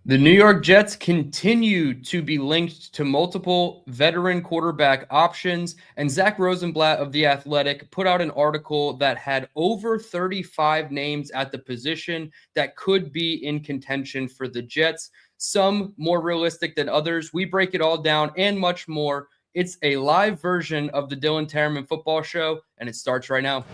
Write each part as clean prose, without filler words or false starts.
The New York Jets continue to be linked to multiple veteran quarterback options, and Zach Rosenblatt of The Athletic put out an article that had over 35 names at the position that could be in contention for the Jets, some more realistic than others. We break it all down and much more. It's a live version of the DTereman Football Show, and it starts right now.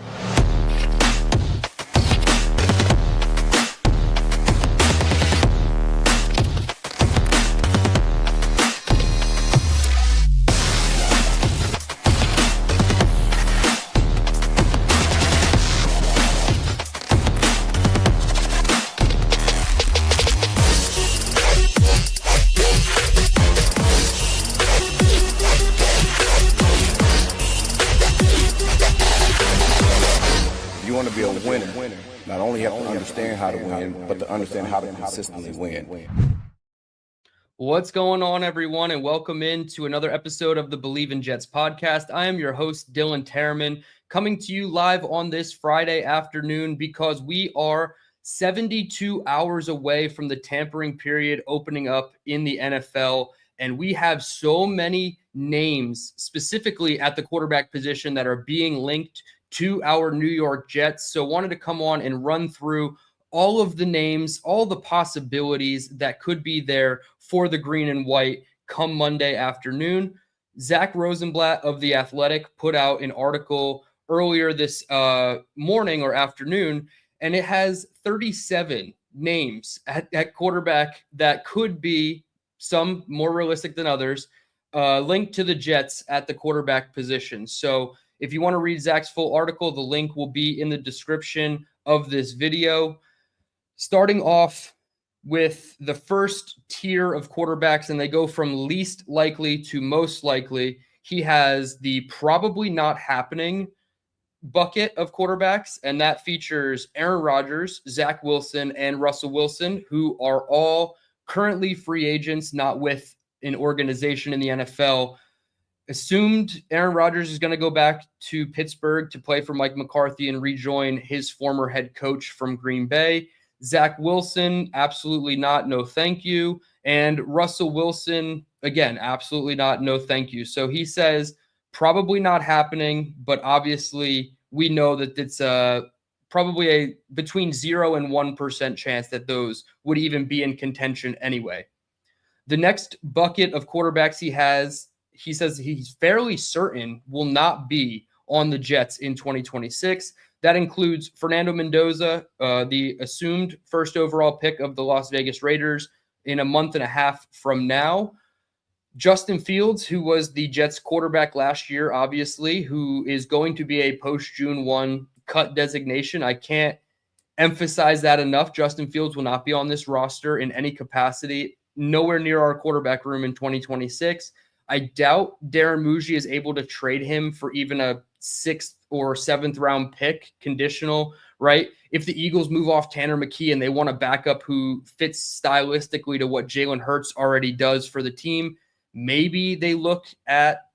Not only have to understand how to win, but to understand how to consistently win. What's going on, everyone, and welcome into another episode of the Believe in Jets podcast. I am your host, DTereman, coming to you live on this Friday afternoon because we are 72 hours away from the tampering period opening up in the NFL, and we have so many names specifically at the quarterback position that are being linked to our New York Jets. So wanted to come on and run through all of the names, all the possibilities that could be there for the green and white come Monday afternoon. Zach Rosenblatt of The Athletic put out an article earlier this morning or afternoon, and it has 37 names at quarterback that could be, some more realistic than others, linked to the Jets at the quarterback position. So if you want to read Zach's full article, the link will be in the description of this video. Starting off with the first tier of quarterbacks, and they go from least likely to most likely. He has the probably not happening bucket of quarterbacks, and that features Aaron Rodgers, Zach Wilson, and Russell Wilson, who are all currently free agents, not with an organization in the NFL. Assumed Aaron Rodgers is going to go back to Pittsburgh to play for Mike McCarthy and rejoin his former head coach from Green Bay. Zach Wilson, absolutely not, no thank you. And Russell Wilson, again, absolutely not, no thank you. So he says probably not happening, but obviously we know that it's probably a between 0 and 1% chance that those would even be in contention anyway. The next bucket of quarterbacks he says he's fairly certain will not be on the Jets in 2026. That includes Fernando Mendoza, the assumed first overall pick of the Las Vegas Raiders in a month and a half from now. Justin Fields, who was the Jets quarterback last year, obviously, who is going to be a post-June 1 cut designation. I can't emphasize that enough. Justin Fields will not be on this roster in any capacity, nowhere near our quarterback room in 2026. I doubt Darren Muji is able to trade him for even a 6th or 7th round pick, conditional, right? If the Eagles move off Tanner McKee and they want a backup who fits stylistically to what Jalen Hurts already does for the team, maybe they look at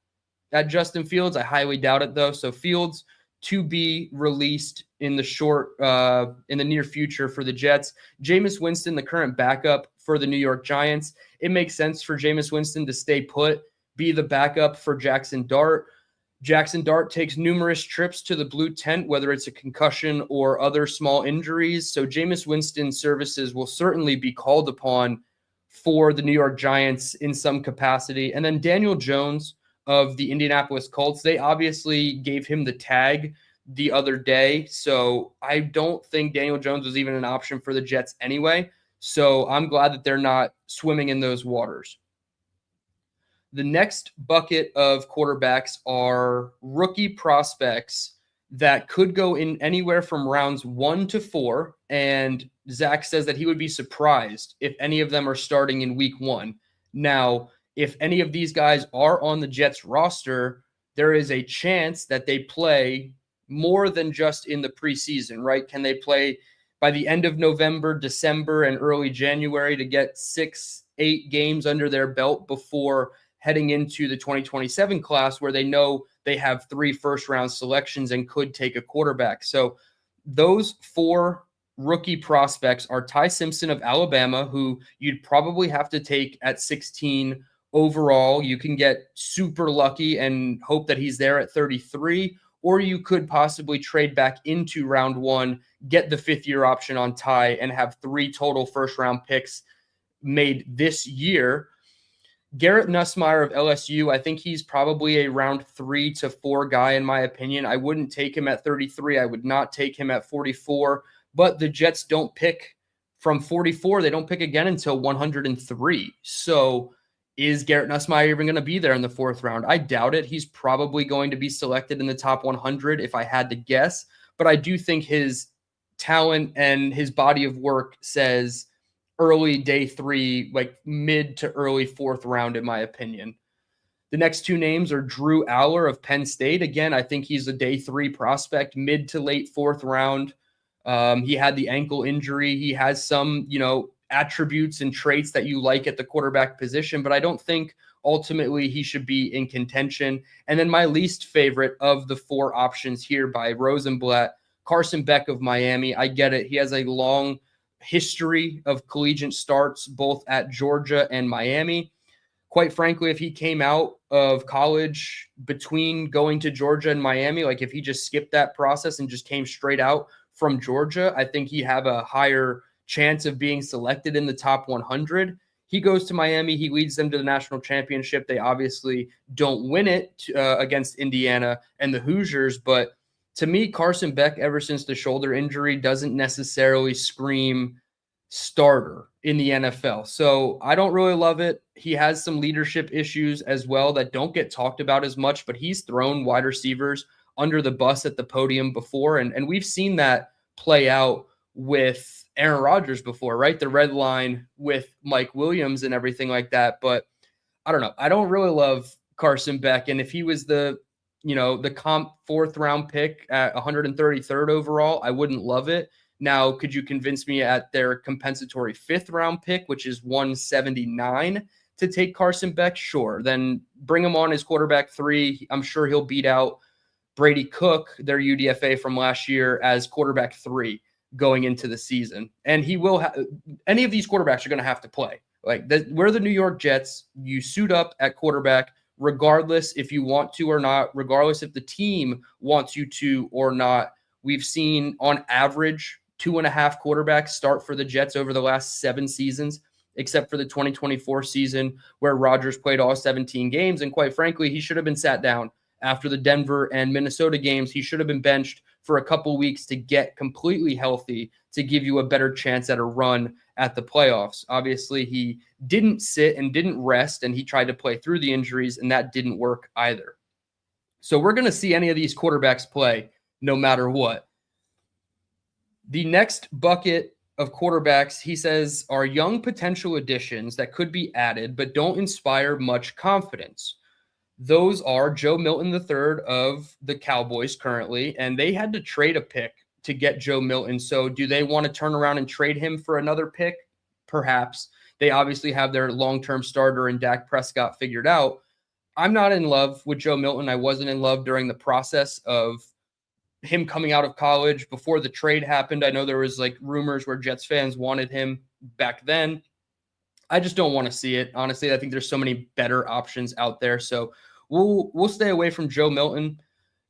Justin Fields. I highly doubt it, though. So Fields to be released in the near future for the Jets. Jameis Winston, the current backup for the New York Giants. It makes sense for Jameis Winston to stay put, be the backup for Jackson Dart. Jackson Dart takes numerous trips to the blue tent, whether it's a concussion or other small injuries. So Jameis Winston's services will certainly be called upon for the New York Giants in some capacity. And then Daniel Jones of the Indianapolis Colts, they obviously gave him the tag the other day. So I don't think Daniel Jones was even an option for the Jets anyway. So I'm glad that they're not swimming in those waters. The next bucket of quarterbacks are rookie prospects that could go in anywhere from rounds 1 to 4. And Zach says that he would be surprised if any of them are starting in week 1. Now, if any of these guys are on the Jets roster, there is a chance that they play more than just in the preseason, right? Can they play by the end of November, December, and early January to get 6-8 games under their belt before heading into the 2027 class where they know they have 3 first-round selections and could take a quarterback? So those 4 rookie prospects are Ty Simpson of Alabama, who you'd probably have to take at 16 overall. You can get super lucky and hope that he's there at 33, or you could possibly trade back into round 1, get the 5th-year option on Ty, and have 3 total first-round picks made this year. Garrett Nussmeier of LSU, I think he's probably a round 3 to 4 guy, in my opinion. I wouldn't take him at 33. I would not take him at 44. But the Jets don't pick from 44. They don't pick again until 103. So is Garrett Nussmeier even going to be there in the 4th round? I doubt it. He's probably going to be selected in the top 100 if I had to guess. But I do think his talent and his body of work says early day 3, like mid to early 4th round, in my opinion. The next 2 names are Drew Aller of Penn State. Again, I think he's a day 3 prospect, mid to late 4th round. He had the ankle injury. He has some, attributes and traits that you like at the quarterback position, but I don't think ultimately he should be in contention. And then my least favorite of the 4 options here by Rosenblatt, Carson Beck of Miami. I get it. He has a long history of collegiate starts both at Georgia and Miami. Quite frankly, if he came out of college between going to Georgia and Miami, like if he just skipped that process and just came straight out from Georgia, I think he'd have a higher chance of being selected in the top 100. He goes to Miami. He leads them to the national championship. They obviously don't win it against Indiana and the Hoosiers, but to me, Carson Beck, ever since the shoulder injury, doesn't necessarily scream starter in the NFL. So I don't really love it. He has some leadership issues as well that don't get talked about as much, but he's thrown wide receivers under the bus at the podium before. And we've seen that play out with Aaron Rodgers before, right? The red line with Mike Williams and everything like that. But I don't know. I don't really love Carson Beck. And if he was the comp 4th round pick at 133rd overall, I wouldn't love it. Now, could you convince me at their compensatory 5th round pick, which is 179, to take Carson Beck? Sure. Then bring him on as quarterback 3. I'm sure he'll beat out Brady Cook, their UDFA from last year, as quarterback 3 going into the season. And he will any of these quarterbacks are going to have to play. We're the New York Jets. You suit up at quarterback regardless if you want to or not, regardless if the team wants you to or not. We've seen on average 2.5 quarterbacks start for the Jets over the last 7 seasons, except for the 2024 season where Rodgers played all 17 games. And quite frankly, he should have been sat down after the Denver and Minnesota games. He should have been benched for a couple weeks to get completely healthy to give you a better chance at a run at the playoffs. Obviously, he didn't sit and didn't rest, and he tried to play through the injuries, and that didn't work either. So we're going to see any of these quarterbacks play no matter what. The next bucket of quarterbacks, he says, are young potential additions that could be added but don't inspire much confidence. Those are Joe Milton III of the Cowboys currently, and they had to trade a pick to get Joe Milton. So do they want to turn around and trade him for another pick? Perhaps. They obviously have their long-term starter in Dak Prescott figured out. I'm not in love with Joe Milton. I wasn't in love during the process of him coming out of college before the trade happened. I know there was rumors where Jets fans wanted him back then. I just don't want to see it. Honestly, I think there's so many better options out there. So we'll stay away from Joe Milton.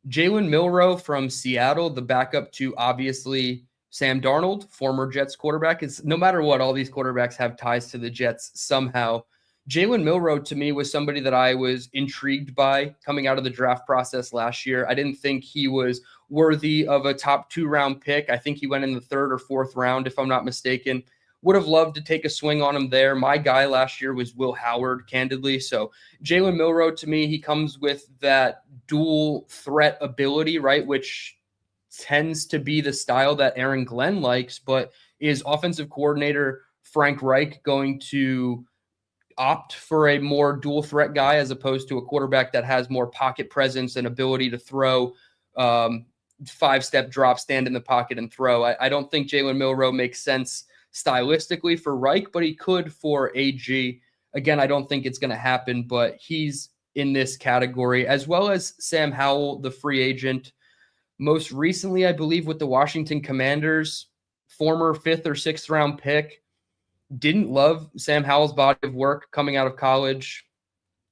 Jalen Milroe from Seattle, the backup to obviously Sam Darnold, former Jets quarterback. It's no matter what, all these quarterbacks have ties to the Jets somehow. Jalen Milroe to me was somebody that I was intrigued by coming out of the draft process last year. I didn't think he was worthy of a top 2 round pick. I think he went in the 3rd or 4th round, if I'm not mistaken. Would have loved to take a swing on him there. My guy last year was Will Howard, candidly. So Jalen Milroe, to me, he comes with that dual threat ability, right, which tends to be the style that Aaron Glenn likes. But is offensive coordinator Frank Reich going to opt for a more dual threat guy as opposed to a quarterback that has more pocket presence and ability to throw 5-step drop, stand in the pocket and throw? I don't think Jalen Milroe makes sense stylistically for Reich, but he could for AG. Again, I don't think it's going to happen, but he's in this category, as well as Sam Howell, the free agent. Most recently, I believe, with the Washington Commanders. former 5th or 6th round pick. Didn't love Sam Howell's body of work coming out of college.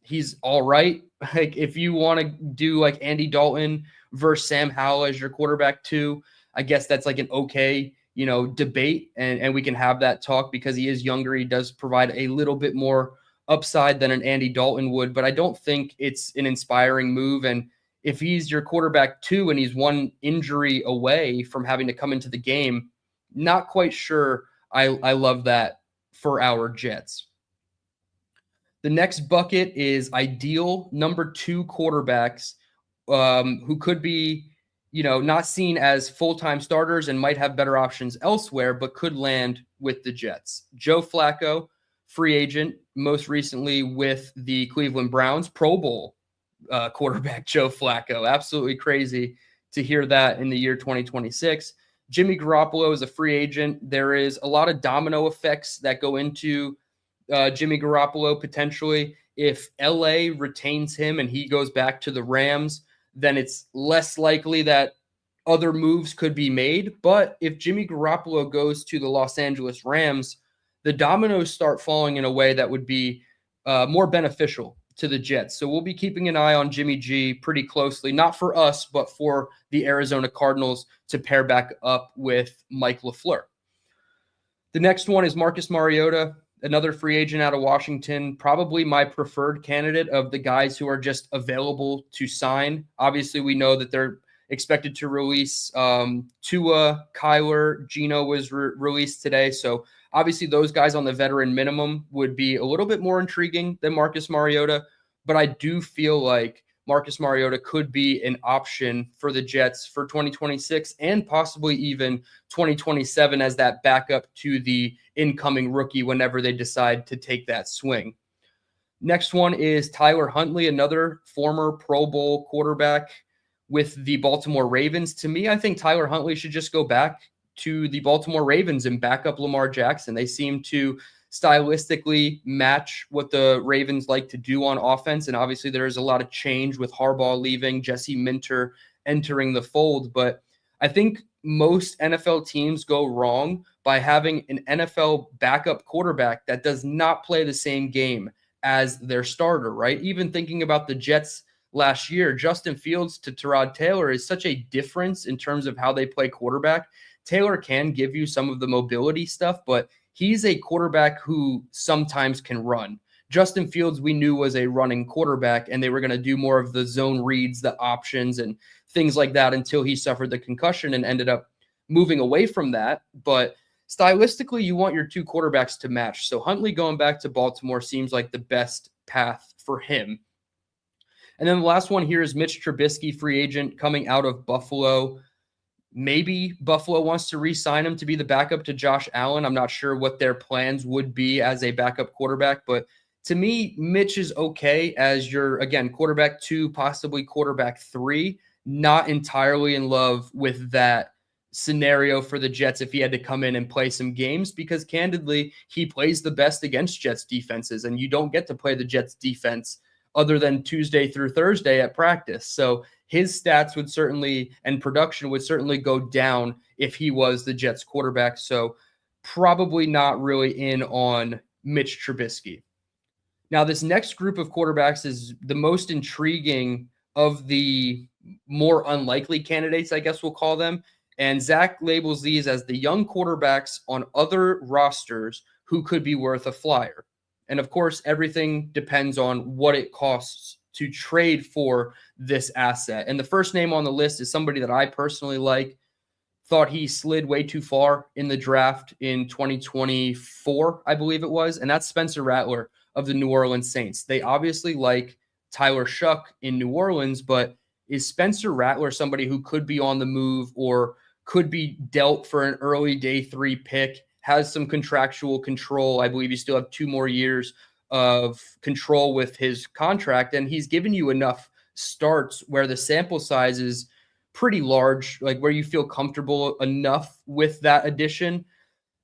He's all right. Like, if you want to do like Andy Dalton versus Sam Howell as your quarterback too, I guess that's like an okay, debate, and we can have that talk because he is younger. He does provide a little bit more upside than an Andy Dalton would, but I don't think it's an inspiring move. And if he's your quarterback too, and he's one injury away from having to come into the game, not quite sure I love that for our Jets. The next bucket is ideal number 2 quarterbacks who could be, not seen as full-time starters and might have better options elsewhere, but could land with the Jets. Joe Flacco, free agent, most recently with the Cleveland Browns, Pro Bowl quarterback Joe Flacco. Absolutely crazy to hear that in the year 2026. Jimmy Garoppolo is a free agent. There is a lot of domino effects that go into Jimmy Garoppolo potentially. If LA retains him and he goes back to the Rams, then it's less likely that other moves could be made. But if Jimmy Garoppolo goes to the Los Angeles Rams, the dominoes start falling in a way that would be more beneficial to the Jets. So we'll be keeping an eye on Jimmy G pretty closely, not for us, but for the Arizona Cardinals to pair back up with Mike LaFleur. The next one is Marcus Mariota, another free agent out of Washington, probably my preferred candidate of the guys who are just available to sign. Obviously, we know that they're expected to release Tua, Kyler, Geno was released today. So obviously those guys on the veteran minimum would be a little bit more intriguing than Marcus Mariota. But I do feel like Marcus Mariota could be an option for the Jets for 2026 and possibly even 2027 as that backup to the incoming rookie whenever they decide to take that swing. Next one is Tyler Huntley, another former Pro Bowl quarterback with the Baltimore Ravens. To me, I think Tyler Huntley should just go back to the Baltimore Ravens and back up Lamar Jackson. They seem to stylistically match what the Ravens like to do on offense. And obviously there is a lot of change with Harbaugh leaving, Jesse Minter entering the fold. But I think most NFL teams go wrong by having an NFL backup quarterback that does not play the same game as their starter, right? Even thinking about the Jets last year, Justin Fields to Tyrod Taylor is such a difference in terms of how they play quarterback. Taylor can give you some of the mobility stuff, but he's a quarterback who sometimes can run. Justin Fields, we knew, was a running quarterback, and they were going to do more of the zone reads, the options, and things like that until he suffered the concussion and ended up moving away from that. But stylistically, you want your two quarterbacks to match. So Huntley going back to Baltimore seems like the best path for him. And then the last one here is Mitch Trubisky, free agent coming out of Buffalo. Maybe Buffalo wants to re-sign him to be the backup to Josh Allen. I'm not sure what their plans would be as a backup quarterback, but to me, Mitch is okay as your, again, quarterback 2, possibly quarterback 3. Not entirely in love with that scenario for the Jets if he had to come in and play some games, because candidly, he plays the best against Jets defenses, and you don't get to play the Jets defense other than Tuesday through Thursday at practice. So his stats would certainly, and production would certainly go down if he was the Jets quarterback. So probably not really in on Mitch Trubisky. Now, this next group of quarterbacks is the most intriguing of the more unlikely candidates, I guess we'll call them. And Zach labels these as the young quarterbacks on other rosters who could be worth a flyer. And of course, everything depends on what it costs to trade for this asset. And the first name on the list is somebody that I personally like. Thought he slid way too far in the draft in 2024, I believe it was. And that's Spencer Rattler of the New Orleans Saints. They obviously like Tyler Shuck in New Orleans, but is Spencer Rattler somebody who could be on the move or could be dealt for an early day 3 pick? Has some contractual control. I believe you still have 2 more years of control with his contract, and he's given you enough starts where the sample size is pretty large, like where you feel comfortable enough with that addition,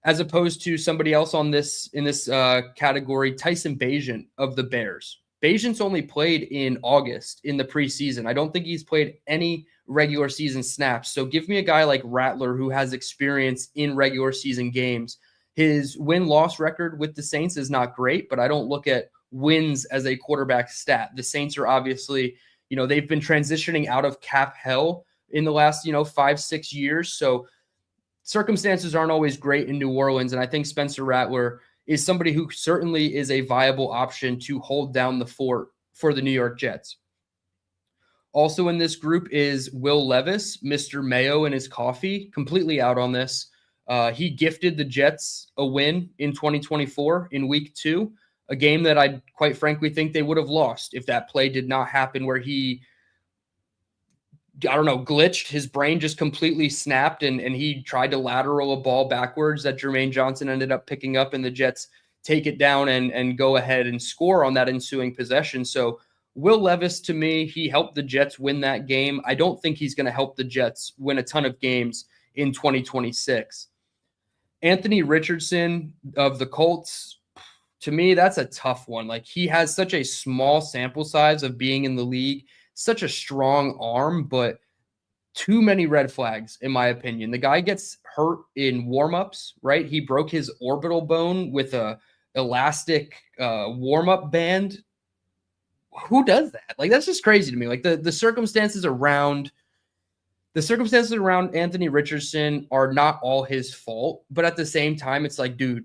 as opposed to somebody else on this in this category, Tyson Bagent of the Bears. Bagent's only played in August in the preseason. I don't think he's played any regular season snaps. So give me a guy like Rattler who has experience in regular season games. His win-loss record with the Saints is not great, but I don't look at wins as a quarterback stat. The Saints are obviously, they've been transitioning out of cap hell in the last, 5-6 years. So circumstances aren't always great in New Orleans. And I think Spencer Rattler is somebody who certainly is a viable option to hold down the fort for the New York Jets. Also in this group is Will Levis, Mr. Mayo and his coffee, completely out on this. He gifted the Jets a win in 2024 in week 2, a game that I quite frankly think they would have lost if that play did not happen where he, glitched. His brain just completely snapped and he tried to lateral a ball backwards that Jermaine Johnson ended up picking up, and the Jets take it down and go ahead and score on that ensuing possession. So Will Levis, to me, he helped the Jets win that game. I don't think he's going to help the Jets win a ton of games in 2026. Anthony Richardson of the Colts, to me, that's a tough one. Like, he has such a small sample size of being in the league, such a strong arm, but too many red flags, in my opinion. The guy gets hurt in warmups, right? He broke his orbital bone with a elastic warm-up band. Who does that? Like, that's just crazy to me. Like, the circumstances around Anthony Richardson are not all his fault, but at the same time, it's like, dude,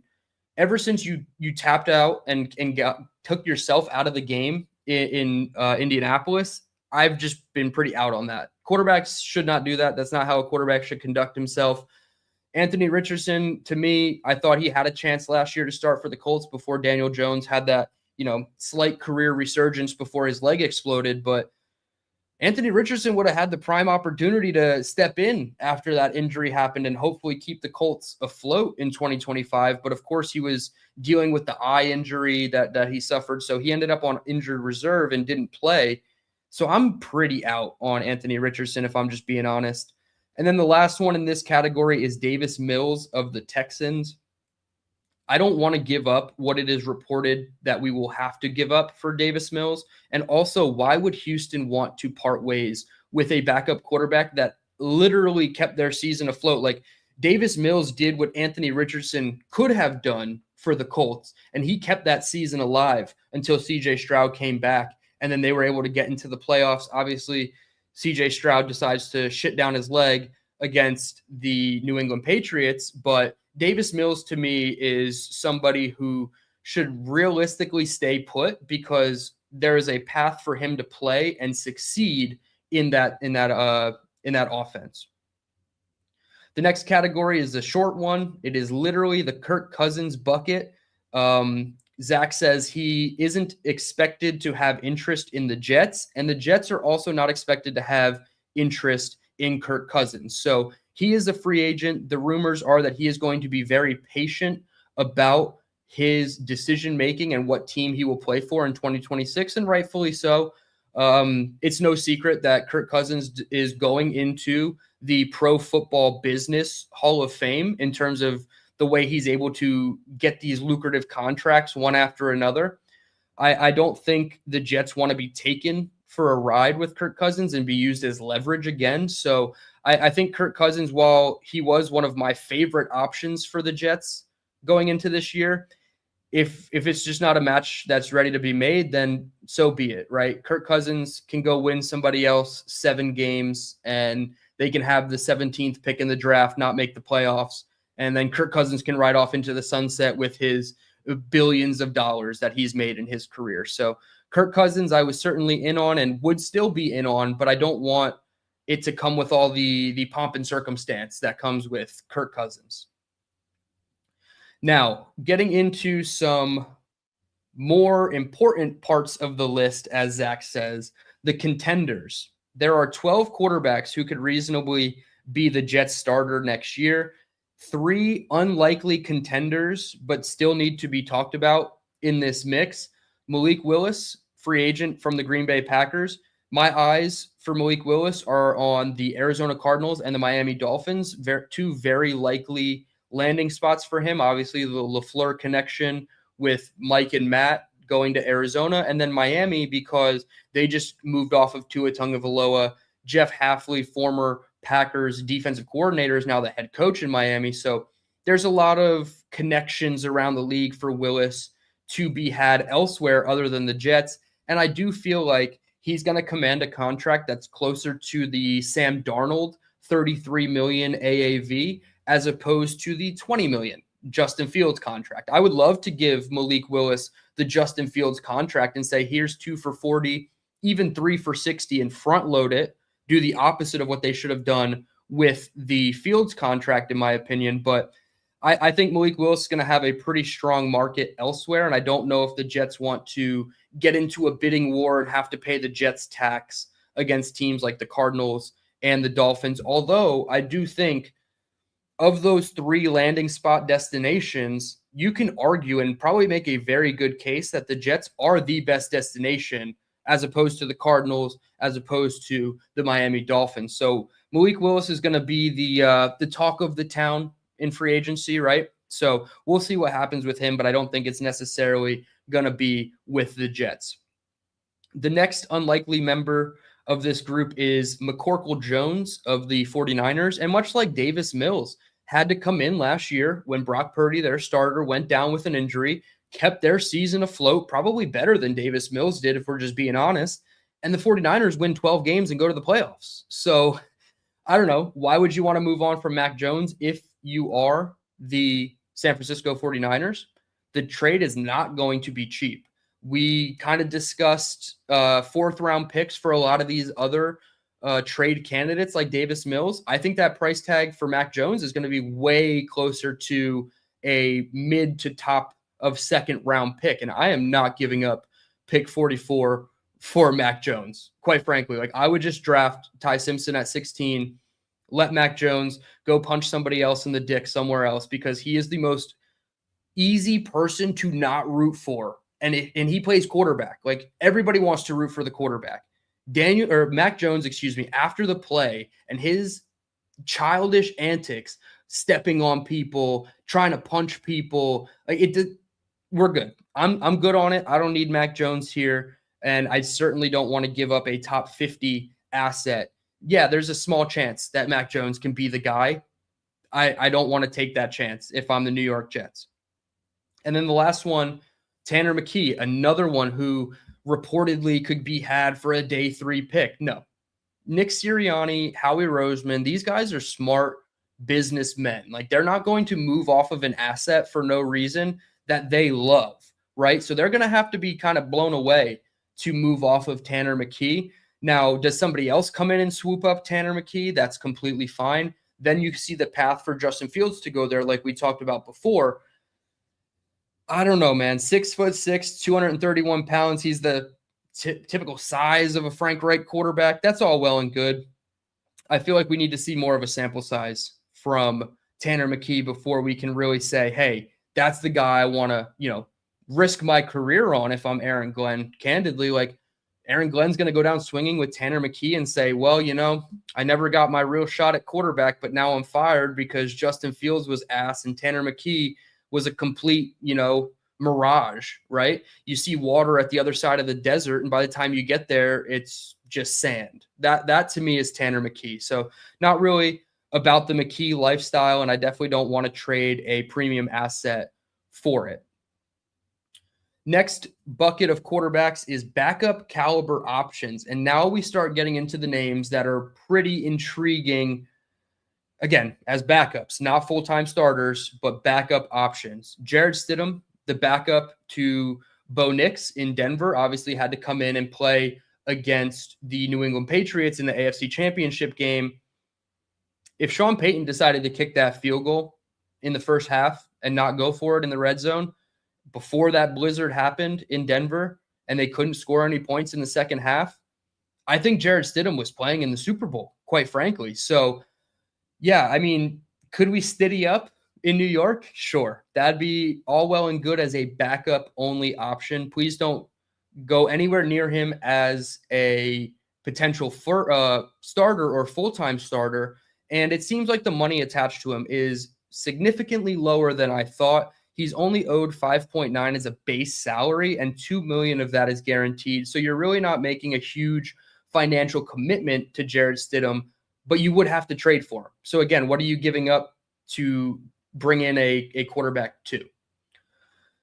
ever since you tapped out and took yourself out of the game in Indianapolis, I've just been pretty out on that. Quarterbacks should not do that. That's not how a quarterback should conduct himself. Anthony Richardson, to me, I thought he had a chance last year to start for the Colts before Daniel Jones had that, slight career resurgence before his leg exploded. But Anthony Richardson would have had the prime opportunity to step in after that injury happened and hopefully keep the Colts afloat in 2025. But of course, he was dealing with the eye injury that he suffered. So he ended up on injured reserve and didn't play. So I'm pretty out on Anthony Richardson, if I'm just being honest. And then the last one in this category is Davis Mills of the Texans. I don't want to give up what it is reported that we will have to give up for Davis Mills. And also, why would Houston want to part ways with a backup quarterback that literally kept their season afloat? Like, Davis Mills did what Anthony Richardson could have done for the Colts, and he kept that season alive until CJ Stroud came back, and then they were able to get into the playoffs. Obviously, CJ Stroud decides to shit down his leg against the New England Patriots, but Davis Mills, to me, is somebody who should realistically stay put because there is a path for him to play and succeed in that offense. The next category is a short one. It is literally the Kirk Cousins bucket. Zach says he isn't expected to have interest in the Jets, and the Jets are also not expected to have interest in Kirk Cousins. So he is a free agent. The rumors are that he is going to be very patient about his decision-making and what team he will play for in 2026, and rightfully so. It's no secret that Kirk Cousins is going into the Pro Football Business Hall of Fame in terms of the way he's able to get these lucrative contracts one after another. I don't think the Jets want to be taken for a ride with Kirk Cousins and be used as leverage again. So I think Kirk Cousins, while he was one of my favorite options for the Jets going into this year, if it's just not a match that's ready to be made, then so be it, right? Kirk Cousins can go win somebody else 7 games, and they can have the 17th pick in the draft, not make the playoffs, and then Kirk Cousins can ride off into the sunset with his billions of dollars that he's made in his career. So Kirk Cousins, I was certainly in on and would still be in on, but I don't want it to come with all the pomp and circumstance that comes with Kirk Cousins. Now, getting into some more important parts of the list, as Zach says, the contenders. There are 12 quarterbacks who could reasonably be the Jets starter next year. 3 unlikely contenders, but still need to be talked about in this mix. Malik Willis, free agent from the Green Bay Packers. My eyes for Malik Willis are on the Arizona Cardinals and the Miami Dolphins. 2 very likely landing spots for him. Obviously, the LaFleur connection with Mike and Matt going to Arizona, and then Miami because they just moved off of Tua Tagovailoa, Jeff Hafley, former Packers defensive coordinator, is now the head coach in Miami. So there's a lot of connections around the league for Willis to be had elsewhere other than the Jets. And I do feel like he's going to command a contract that's closer to the Sam Darnold $33 million AAV as opposed to the $20 million Justin Fields contract. I would love to give Malik Willis the Justin Fields contract and say, here's 2 for 40, even 3 for 60, and front load it, do the opposite of what they should have done with the Fields contract, in my opinion. But I think Malik Willis is going to have a pretty strong market elsewhere, and I don't know if the Jets want to get into a bidding war and have to pay the Jets tax against teams like the Cardinals and the Dolphins, although I do think of those 3 landing spot destinations, you can argue and probably make a very good case that the Jets are the best destination as opposed to the Cardinals, as opposed to the Miami Dolphins. So Malik Willis is going to be the talk of the town in free agency, right? So we'll see what happens with him, but I don't think it's necessarily going to be with the Jets. The next unlikely member of this group is McCorkle Jones of the 49ers. And much like Davis Mills had to come in last year when Brock Purdy, their starter, went down with an injury, kept their season afloat, probably better than Davis Mills did, if we're just being honest. And the 49ers win 12 games and go to the playoffs. So I don't know. Why would you want to move on from Mac Jones if you are the San Francisco 49ers? The trade is not going to be cheap. We kind of discussed 4th-round picks for a lot of these other trade candidates like Davis Mills. I think that price tag for Mac Jones is going to be way closer to a mid to top of 2nd-round pick, and I am not giving up pick 44 for Mac Jones, quite frankly. Like, I would just draft Ty Simpson at 16, let Mac Jones go punch somebody else in the dick somewhere else, because he is the most easy person to not root for. And he plays quarterback. Like, everybody wants to root for the quarterback. Mac Jones, after the play and his childish antics, stepping on people, trying to punch people, we're good. I'm good on it. I don't need Mac Jones here, and I certainly don't want to give up a top 50 asset. Yeah, there's a small chance that Mac Jones can be the guy. I don't want to take that chance if I'm the New York Jets. And then the last one, Tanner McKee, another one who reportedly could be had for a day 3 pick. No. Nick Sirianni, Howie Roseman, these guys are smart businessmen. Like, they're not going to move off of an asset for no reason that they love, right? So they're going to have to be kind of blown away to move off of Tanner McKee. Now, does somebody else come in and swoop up Tanner McKee? That's completely fine. Then you see the path for Justin Fields to go there, like we talked about before. I don't know, man. 6'6", 231 pounds. He's the typical size of a Frank Reich quarterback. That's all well and good. I feel like we need to see more of a sample size from Tanner McKee before we can really say, hey, that's the guy I want to, risk my career on if I'm Aaron Glenn. Candidly, like, Aaron Glenn's going to go down swinging with Tanner McKee and say, well, I never got my real shot at quarterback, but now I'm fired because Justin Fields was ass and Tanner McKee was a complete, mirage, right? You see water at the other side of the desert, and by the time you get there, it's just sand. That to me is Tanner McKee. So not really about the McKee lifestyle, and I definitely don't want to trade a premium asset for it. Next bucket of quarterbacks is backup caliber options. And now we start getting into the names that are pretty intriguing, again, as backups, not full-time starters, but backup options. Jarrett Stidham, the backup to Bo Nix in Denver, obviously had to come in and play against the New England Patriots in the AFC Championship game. If Sean Payton decided to kick that field goal in the first half and not go for it in the red zone before that blizzard happened in Denver and they couldn't score any points in the second half, I think Jarrett Stidham was playing in the Super Bowl, quite frankly. So, yeah, I mean, could we Stiddy up in New York? Sure. That'd be all well and good as a backup-only option. Please don't go anywhere near him as a potential starter or full-time starter. And it seems like the money attached to him is significantly lower than I thought. He's only owed 5.9 as a base salary, and $2 million of that is guaranteed. So you're really not making a huge financial commitment to Jarrett Stidham, but you would have to trade for him. So again, what are you giving up to bring in a quarterback 2?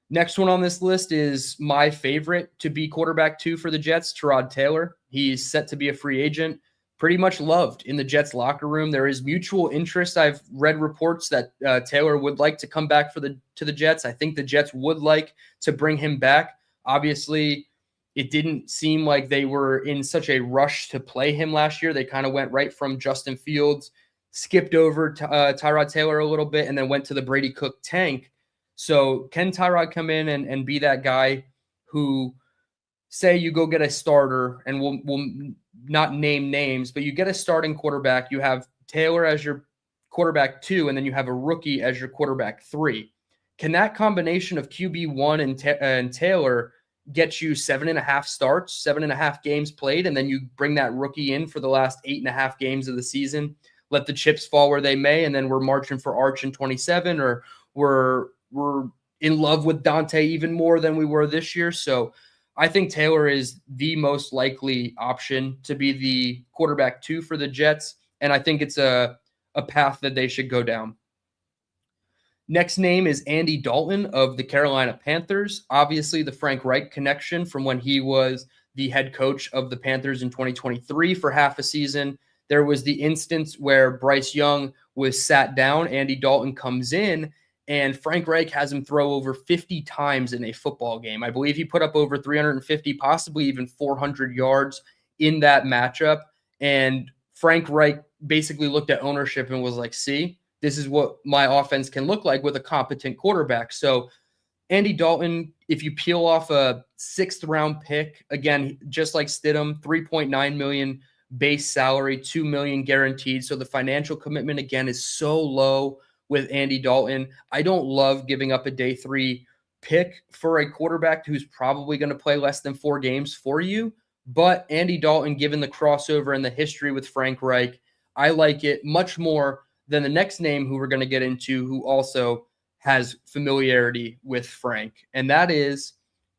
Next one on this list is my favorite to be quarterback 2 for the Jets, Tyrod Taylor. He's set to be a free agent, pretty much loved in the Jets locker room. There is mutual interest. I've read reports that Taylor would like to come back to the Jets. I think the Jets would like to bring him back. Obviously, it didn't seem like they were in such a rush to play him last year. They kind of went right from Justin Fields, skipped over to Tyrod Taylor a little bit, and then went to the Brady Cook tank. So can Tyrod come in and be that guy who, say you go get a starter, and we'll not name names, but you get a starting quarterback, you have Taylor as your quarterback 2, and then you have a rookie as your quarterback 3. Can that combination of QB1 and Taylor get you 7.5 starts, 7.5 games played, and then you bring that rookie in for the last 8.5 games of the season, let the chips fall where they may, and then we're marching for Arch in 27, or we're in love with Dante even more than we were this year. So I think Taylor is the most likely option to be the quarterback 2 for the Jets, and I think it's a path that they should go down. Next name is Andy Dalton of the Carolina Panthers. Obviously, the Frank Reich connection from when he was the head coach of the Panthers in 2023 for half a season. There was the instance where Bryce Young was sat down. Andy Dalton comes in, and Frank Reich has him throw over 50 times in a football game. I believe he put up over 350, possibly even 400 yards in that matchup. And Frank Reich basically looked at ownership and was like, see, this is what my offense can look like with a competent quarterback. So Andy Dalton, if you peel off a 6th-round pick, again, just like Stidham, $3.9 million base salary, $2 million guaranteed. So the financial commitment, again, is so low with Andy Dalton. I don't love giving up a day 3 pick for a quarterback who's probably going to play less than 4 games for you. But Andy Dalton, given the crossover and the history with Frank Reich, I like it much more than the next name who we're going to get into, who also has familiarity with Frank. And that is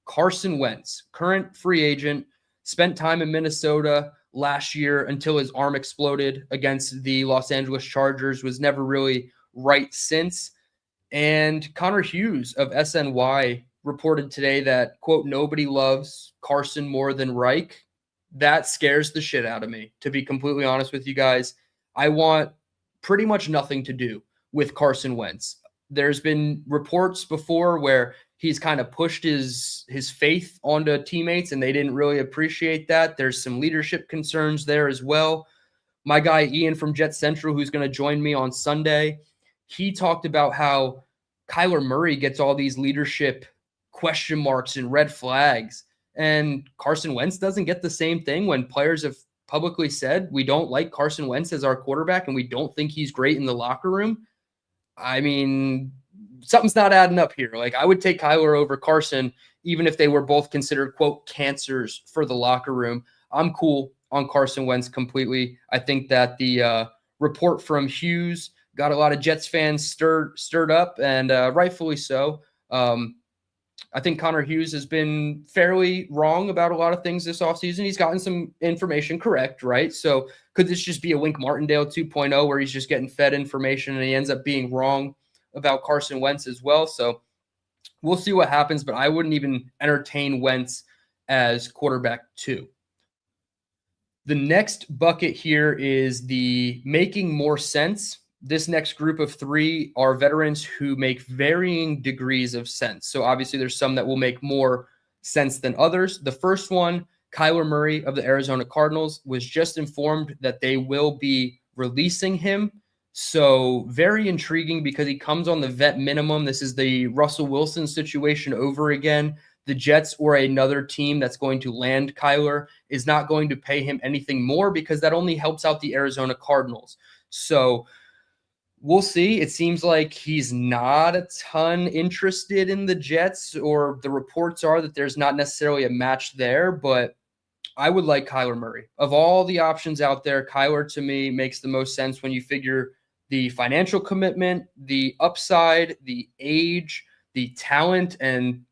Carson Wentz, current free agent, spent time in Minnesota last year until his arm exploded against the Los Angeles Chargers, was never really right since. And Connor Hughes of SNY reported today that, quote, nobody loves Carson more than Reich. That scares the shit out of me, to be completely honest with you guys. I want pretty much nothing to do with Carson Wentz. There's been reports before where he's kind of pushed his faith onto teammates and they didn't really appreciate that. There's some leadership concerns there as well. My guy Ian from Jet Central, who's going to join me on Sunday, he talked about how Kyler Murray gets all these leadership question marks and red flags, and Carson Wentz doesn't get the same thing when players have publicly said, we don't like Carson Wentz as our quarterback and we don't think he's great in the locker room. I mean, something's not adding up here. Like, I would take Kyler over Carson, even if they were both considered, quote, cancers for the locker room. I'm cool on Carson Wentz completely. I think that the report from Hughes got a lot of Jets fans stirred up, and rightfully so. I think Connor Hughes has been fairly wrong about a lot of things this offseason. He's gotten some information correct, right? So could this just be a Wink Martindale 2.0 where he's just getting fed information and he ends up being wrong about Carson Wentz as well? So we'll see what happens, but I wouldn't even entertain Wentz as quarterback 2. The next bucket here is the making more sense. This next group of 3 are veterans who make varying degrees of sense. So obviously there's some that will make more sense than others. The first one, Kyler Murray of the Arizona Cardinals, was just informed that they will be releasing him. So very intriguing because he comes on the vet minimum. This is the Russell Wilson situation over again. The Jets or another team that's going to land Kyler is not going to pay him anything more because that only helps out the Arizona Cardinals. So we'll see. It seems like he's not a ton interested in the Jets, or the reports are that there's not necessarily a match there, but I would like Kyler Murray. Of all the options out there, Kyler to me makes the most sense when you figure the financial commitment, the upside, the age, the talent, and,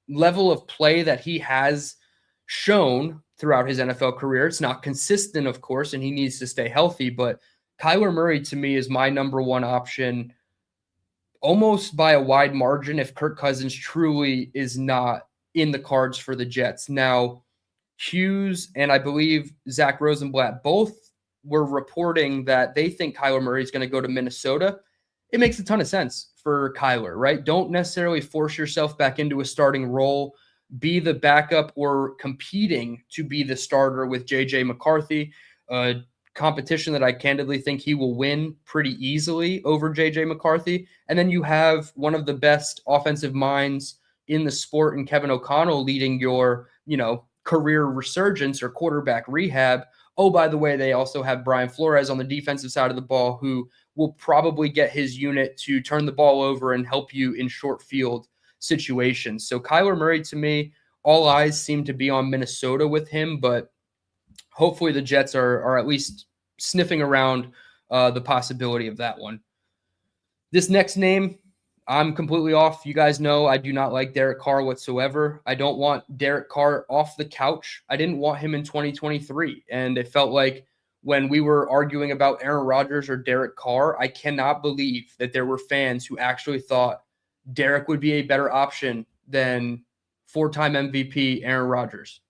level of play that he has shown throughout his NFL career. It's not consistent, of course, and he needs to stay healthy, but Kyler Murray to me is my number one option almost by a wide margin if Kirk Cousins truly is not in the cards for the Jets. Now, Hughes and I believe Zach Rosenblatt both were reporting that they think Kyler Murray is going to go to Minnesota. It makes a ton of sense for Kyler, right? Don't necessarily force yourself back into a starting role. Be the backup or competing to be the starter with J.J. McCarthy, a competition that I candidly think he will win pretty easily over J.J. McCarthy. And then you have one of the best offensive minds in the sport in Kevin O'Connell leading your, career resurgence or quarterback rehab. Oh, by the way, they also have Brian Flores on the defensive side of the ball who will probably get his unit to turn the ball over and help you in short field situations. So Kyler Murray, to me, all eyes seem to be on Minnesota with him, but hopefully the Jets are at least sniffing around the possibility of that one. This next name, I'm completely off. You guys know I do not like Derek Carr whatsoever. I don't want Derek Carr off the couch. I didn't want him in 2023. And it felt like when we were arguing about Aaron Rodgers or Derek Carr, I cannot believe that there were fans who actually thought Derek would be a better option than four-time MVP Aaron Rodgers.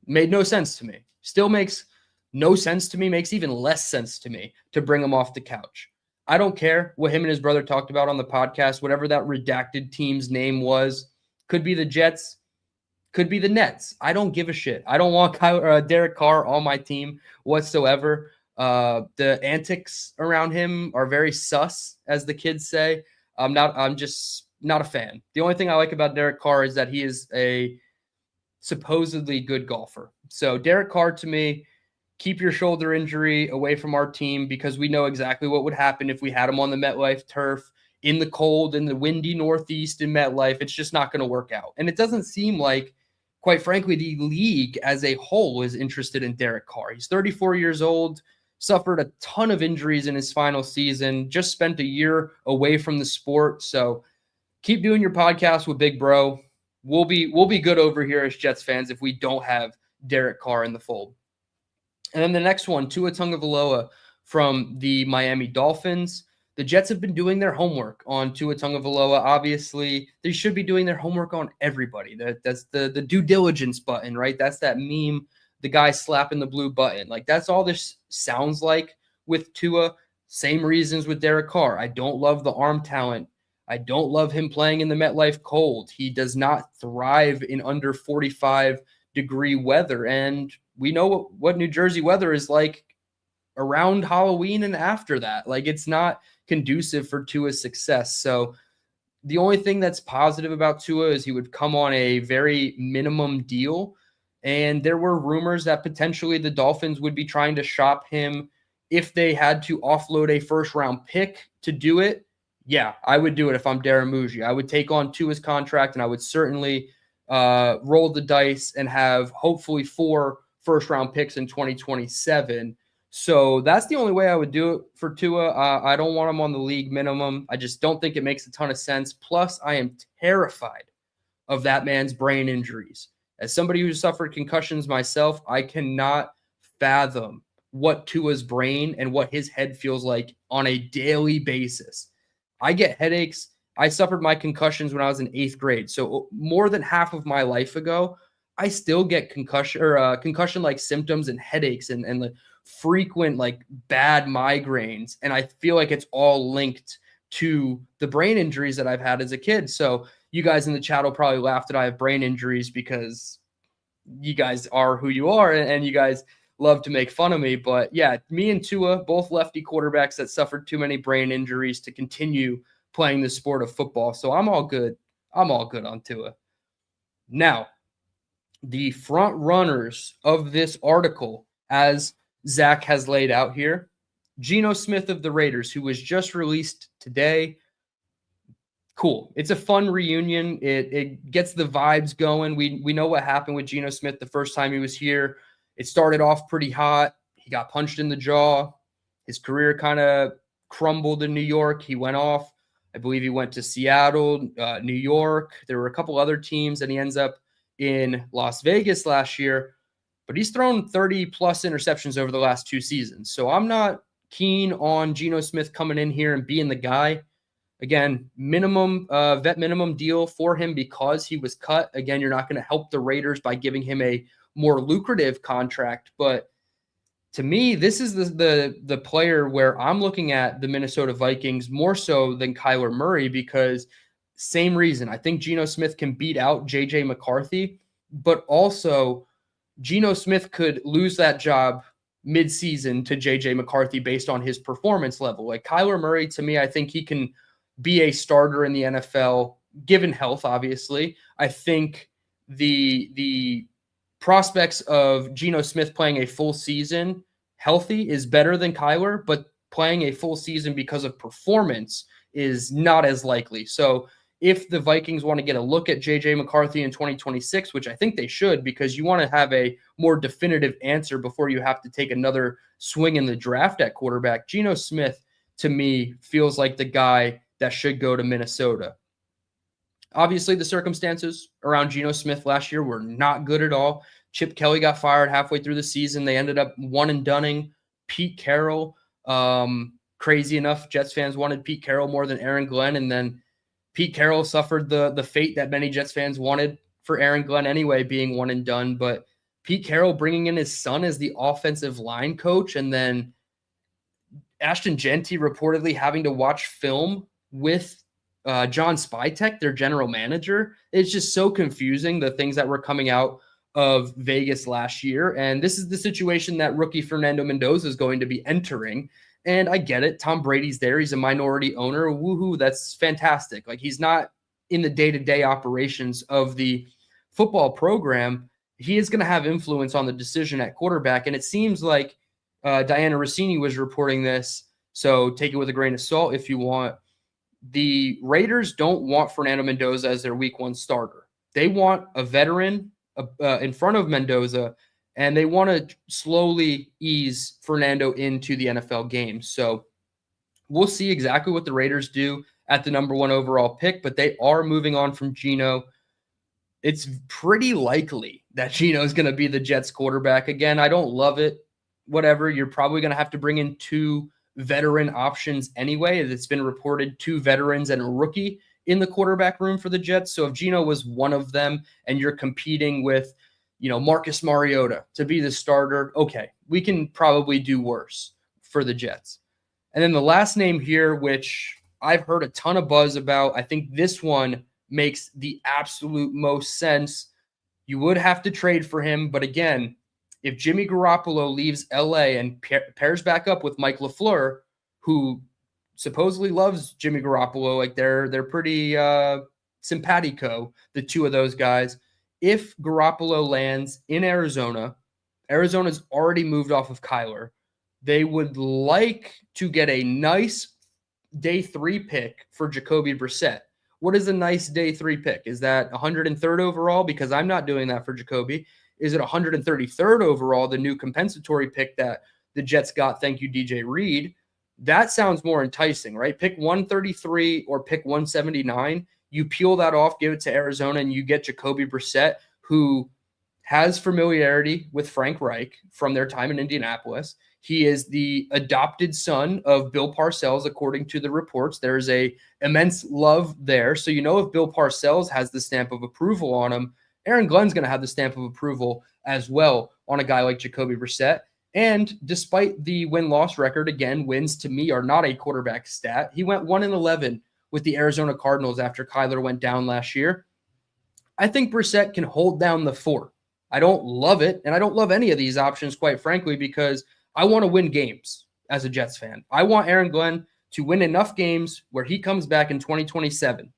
Made no sense to me. Still makes no sense to me, makes even less sense to me to bring him off the couch. I don't care what him and his brother talked about on the podcast, whatever that redacted team's name was. Could be the Jets, could be the Nets. I don't give a shit. I don't want Derek Carr on my team whatsoever. The antics around him are very sus, as the kids say. I'm just not a fan. The only thing I like about Derek Carr is that he is a supposedly good golfer. So Derek Carr, to me, keep your shoulder injury away from our team because we know exactly what would happen if we had him on the MetLife turf in the cold, in the windy Northeast in MetLife. It's just not going to work out. And it doesn't seem like, quite frankly, the league as a whole is interested in Derek Carr. He's 34 years old, suffered a ton of injuries in his final season, just spent a year away from the sport. So keep doing your podcast with Big Bro. We'll be good over here as Jets fans if we don't have Derek Carr in the fold. And then the next one, Tua Tagovailoa from the Miami Dolphins. The Jets have been doing their homework on Tua Tagovailoa. Obviously, they should be doing their homework on everybody. That's the due diligence button, right? That's that meme, the guy slapping the blue button. Like, that's all this sounds like with Tua. Same reasons with Derek Carr. I don't love the arm talent. I don't love him playing in the MetLife cold. He does not thrive in under 45-degree weather. And we know what New Jersey weather is like around Halloween and after that. Like, it's not conducive for Tua's success. So the only thing that's positive about Tua is he would come on a very minimum deal. And there were rumors that potentially the Dolphins would be trying to shop him if they had to offload a first-round pick to do it. Yeah, I would do it if I'm Darren Muji. I would take on Tua's contract, and I would certainly roll the dice and have hopefully 4 first-round picks in 2027. So that's the only way I would do it for Tua. I don't want him on the league minimum. I just don't think it makes a ton of sense. Plus, I am terrified of that man's brain injuries. As somebody who suffered concussions myself, I cannot fathom what Tua's brain and what his head feels like on a daily basis. I get headaches. I suffered my concussions when I was in 8th grade. So more than half of my life ago, I still get concussion-like symptoms and headaches and like frequent like bad migraines. And I feel like it's all linked to the brain injuries that I've had as a kid. So you guys in the chat will probably laugh that I have brain injuries because you guys are who you are and you guys love to make fun of me. But yeah, me and Tua, both lefty quarterbacks that suffered too many brain injuries to continue playing the sport of football. So I'm all good. I'm all good on Tua. Now, the front runners of this article, as Zach has laid out here, Geno Smith of the Raiders, who was just released today. Cool. It's a fun reunion. It gets the vibes going. We know what happened with Geno Smith the first time he was here. It started off pretty hot. He got punched in the jaw. His career kind of crumbled in New York. He went off. I believe he went to Seattle, New York. There were a couple other teams that he ends up in Las Vegas last year, but he's thrown 30-plus interceptions over the last 2 seasons. So I'm not keen on Geno Smith coming in here and being the guy. Again, vet minimum deal for him because he was cut. Again, you're not going to help the Raiders by giving him a more lucrative contract, but to me, this is the player where I'm looking at the Minnesota Vikings more so than Kyler Murray because same reason. I think Geno Smith can beat out J.J. McCarthy, but also Geno Smith could lose that job midseason to J.J. McCarthy based on his performance level. Like Kyler Murray, to me, I think he can be a starter in the NFL, given health, obviously. I think the prospects of Geno Smith playing a full season healthy is better than Kyler, but playing a full season because of performance is not as likely. So if the Vikings want to get a look at J.J. McCarthy in 2026, which I think they should, because you want to have a more definitive answer before you have to take another swing in the draft at quarterback, Geno Smith, to me, feels like the guy that should go to Minnesota. Obviously, the circumstances around Geno Smith last year were not good at all. Chip Kelly got fired halfway through the season. They ended up one and dunning Pete Carroll. Crazy enough, Jets fans wanted Pete Carroll more than Aaron Glenn, and then Pete Carroll suffered the fate that many Jets fans wanted for Aaron Glenn anyway, being one and done. But Pete Carroll bringing in his son as the offensive line coach, and then Ashton Genty reportedly having to watch film with John Spytek, their general manager. It's just so confusing, the things that were coming out of Vegas last year. And this is the situation that rookie Fernando Mendoza is going to be entering. And I get it. Tom Brady's there. He's a minority owner. Woohoo. That's fantastic. Like, he's not in the day-to-day operations of the football program. He is going to have influence on the decision at quarterback. And it seems like Diana Rossini was reporting this, so take it with a grain of salt if you want. The Raiders don't want Fernando Mendoza as their week 1 starter. They want a veteran in front of Mendoza, and they want to slowly ease Fernando into the NFL game. So we'll see exactly what the Raiders do at the number 1 overall pick, but they are moving on from Geno. It's pretty likely that Geno is going to be the Jets quarterback. Again, I don't love it. Whatever, you're probably going to have to bring in 2 veteran options anyway. It's been reported 2 veterans and a rookie in the quarterback room for the Jets. So if Geno was one of them and you're competing with, Marcus Mariota to be the starter, okay, we can probably do worse for the Jets. And then the last name here, which I've heard a ton of buzz about, I think this one makes the absolute most sense. You would have to trade for him, but again, if Jimmy Garoppolo leaves LA and pairs back up with Mike LaFleur, who supposedly loves Jimmy Garoppolo, like they're pretty simpatico, the 2 of those guys. If Garoppolo lands in Arizona's already moved off of Kyler. They would like to get a nice day 3 pick for Jacoby Brissett. What is a nice day 3 pick? Is that 103rd overall? Because I'm not doing that for Jacoby. Is it 133rd overall, the new compensatory pick that the Jets got? Thank you, DJ Reed. That sounds more enticing, right? Pick 133 or pick 179. You peel that off, give it to Arizona, and you get Jacoby Brissett, who has familiarity with Frank Reich from their time in Indianapolis. He is the adopted son of Bill Parcells, according to the reports. There's a immense love there. So if Bill Parcells has the stamp of approval on him, Aaron Glenn's going to have the stamp of approval as well on a guy like Jacoby Brissett. And despite the win-loss record, again, wins to me are not a quarterback stat. He went 1-11 with the Arizona Cardinals after Kyler went down last year. I think Brissett can hold down the fort. I don't love it, and I don't love any of these options, quite frankly, because I want to win games as a Jets fan. I want Aaron Glenn to win enough games where he comes back in 2027.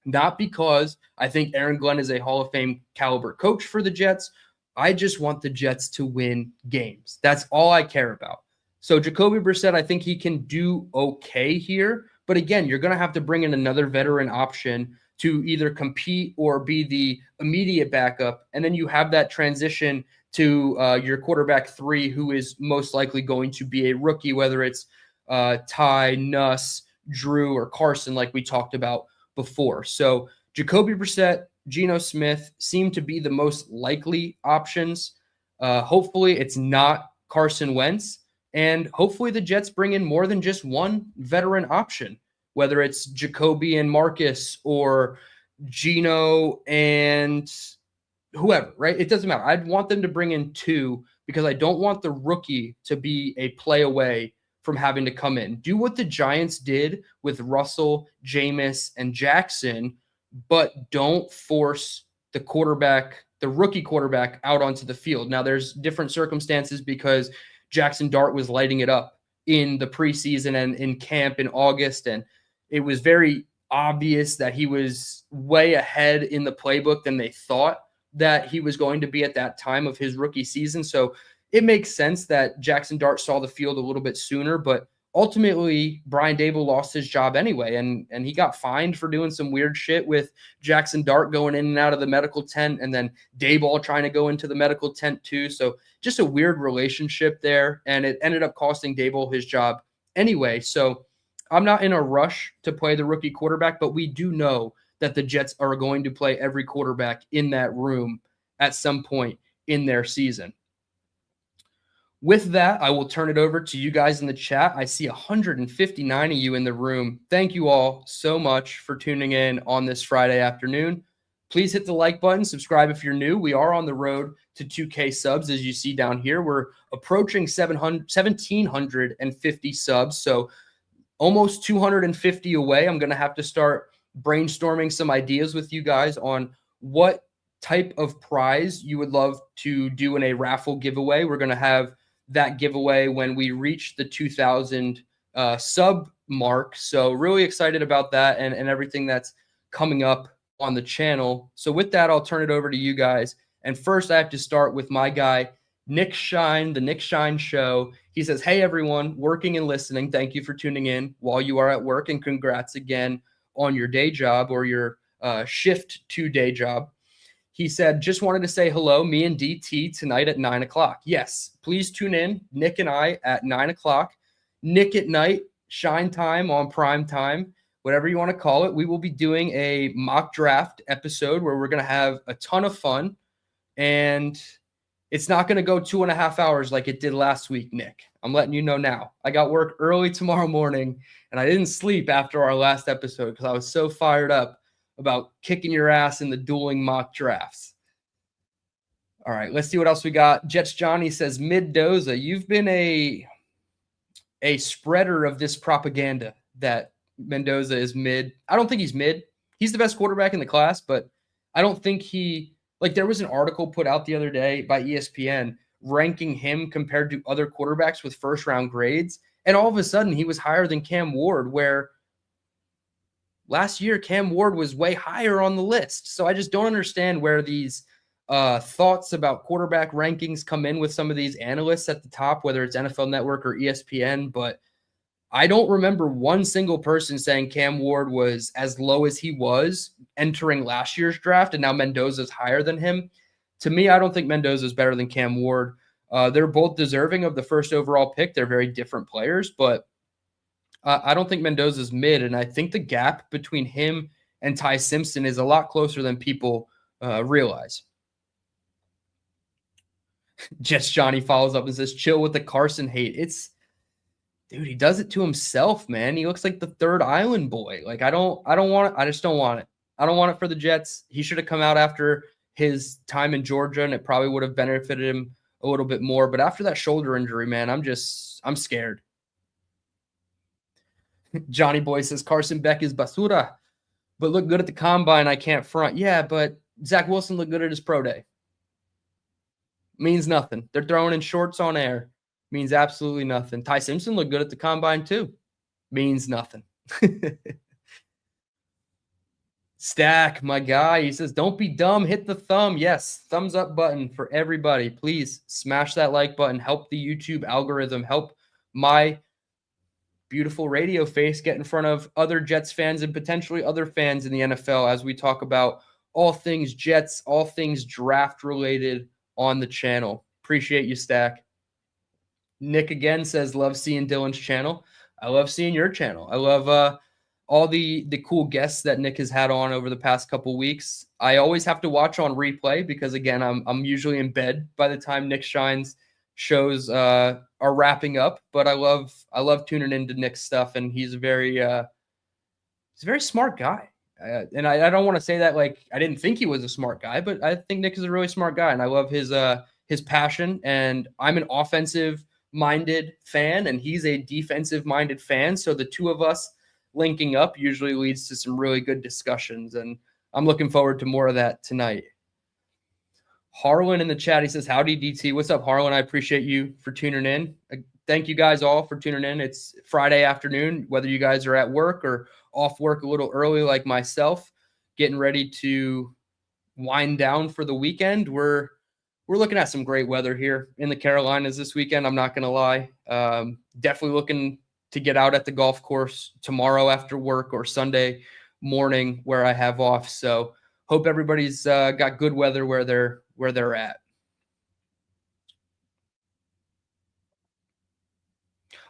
Not because I think Aaron Glenn is a Hall of Fame caliber coach for the Jets. I just want the Jets to win games. That's all I care about. So Jacoby Brissett, I think he can do okay here. But again, you're going to have to bring in another veteran option to either compete or be the immediate backup. And then you have that transition to your quarterback 3, who is most likely going to be a rookie, whether it's Ty, Nuss, Drew, or Carson, like we talked about before. So Jacoby Brissett, Geno Smith seem to be the most likely options. Hopefully it's not Carson Wentz, and hopefully the Jets bring in more than just one veteran option, whether it's Jacoby and Marcus or Geno and whoever, right? It doesn't matter. I'd want them to bring in two because I don't want the rookie to be a play away from having to come in. Do what the Giants did with Russell, Jameis, and Jackson, but don't force the quarterback, the rookie quarterback, out onto the field. Now, there's different circumstances because Jackson Dart was lighting it up in the preseason and in camp in August, and it was very obvious that he was way ahead in the playbook than they thought that he was going to be at that time of his rookie season. So it makes sense that Jackson Dart saw the field a little bit sooner, but ultimately Brian Daboll lost his job anyway, and he got fined for doing some weird shit with Jackson Dart going in and out of the medical tent, and then Daboll trying to go into the medical tent too. So just a weird relationship there, and it ended up costing Daboll his job anyway. So I'm not in a rush to play the rookie quarterback, but we do know that the Jets are going to play every quarterback in that room at some point in their season. With that, I will turn it over to you guys in the chat. I see 159 of you in the room. Thank you all so much for tuning in on this Friday afternoon. Please hit the like button, subscribe if you're new. We are on the road to 2K subs, as you see down here. We're approaching 1,750 subs, so almost 250 away. I'm going to have to start brainstorming some ideas with you guys on what type of prize you would love to do in a raffle giveaway. We're going to have that giveaway when we reach the 2,000 sub mark. So really excited about that and everything that's coming up on the channel. So with that, I'll turn it over to you guys. And first, I have to start with my guy, Nick Shine, the Nick Shine Show. He says, hey, everyone, working and listening. Thank you for tuning in while you are at work, and congrats again on your day job or your shift to day job. He said, just wanted to say hello, me and DT tonight at 9 o'clock. Yes, please tune in, Nick and I at 9 o'clock. Nick at night, Shine time on prime time, whatever you want to call it. We will be doing a mock draft episode where we're going to have a ton of fun, and it's not going to go 2.5 hours like it did last week, Nick. I'm letting you know now. I got work early tomorrow morning, and I didn't sleep after our last episode because I was so fired up about kicking your ass in the dueling mock drafts. All right, let's see what else we got. Jets Johnny says, Mendoza, you've been a spreader of this propaganda that Mendoza is mid. I don't think he's mid. He's the best quarterback in the class, but I don't think there was an article put out the other day by ESPN ranking him compared to other quarterbacks with first-round grades, and all of a sudden he was higher than Cam Ward, where last year Cam Ward was way higher on the list. So I just don't understand where these thoughts about quarterback rankings come in with some of these analysts at the top, whether it's NFL Network or ESPN, but I don't remember one single person saying Cam Ward was as low as he was entering last year's draft, and now Mendoza's higher than him. To me, I don't think Mendoza's better than Cam Ward. They're both deserving of the first overall pick. They're very different players, but I don't think Mendoza's mid, and I think the gap between him and Ty Simpson is a lot closer than people realize. Jets Johnny follows up and says, chill with the Carson hate. Dude, he does it to himself, man. He looks like the third island boy. Like, I don't want it. I just don't want it. I don't want it for the Jets. He should have come out after his time in Georgia, and it probably would have benefited him a little bit more. But after that shoulder injury, man, I'm scared. Johnny Boy says, Carson Beck is basura, but look good at the combine. I can't front. Yeah, but Zach Wilson looked good at his pro day. Means nothing. They're throwing in shorts on air. Means absolutely nothing. Ty Simpson looked good at the combine too. Means nothing. Stack, my guy, he says, don't be dumb. Hit the thumb. Yes, thumbs up button for everybody. Please smash that like button. Help the YouTube algorithm. Help my beautiful radio face get in front of other Jets fans and potentially other fans in the NFL as we talk about all things Jets, all things draft related on the channel. Appreciate you, Stack. Nick again says, love seeing Dylan's channel. I love seeing your channel. I love all the cool guests that Nick has had on over the past couple weeks. I always have to watch on replay because again, I'm usually in bed by the time Nick Shine's shows are wrapping up. But I love tuning into Nick's stuff, and he's a very smart guy. And I don't want to say that like I didn't think he was a smart guy, but I think Nick is a really smart guy, and I love his passion. And I'm an offensive minded fan, and he's a defensive minded fan. So the two of us linking up usually leads to some really good discussions, and I'm looking forward to more of that tonight. Harlan in the chat, he says, "Howdy, DT." What's up, Harlan? I appreciate you for tuning in. Thank you guys all for tuning in. It's Friday afternoon, whether you guys are at work or off work a little early like myself, getting ready to wind down for the weekend. We're looking at some great weather here in the Carolinas this weekend. I'm not going to lie. Definitely looking to get out at the golf course tomorrow after work or Sunday morning where I have off. So hope everybody's got good weather where they're at.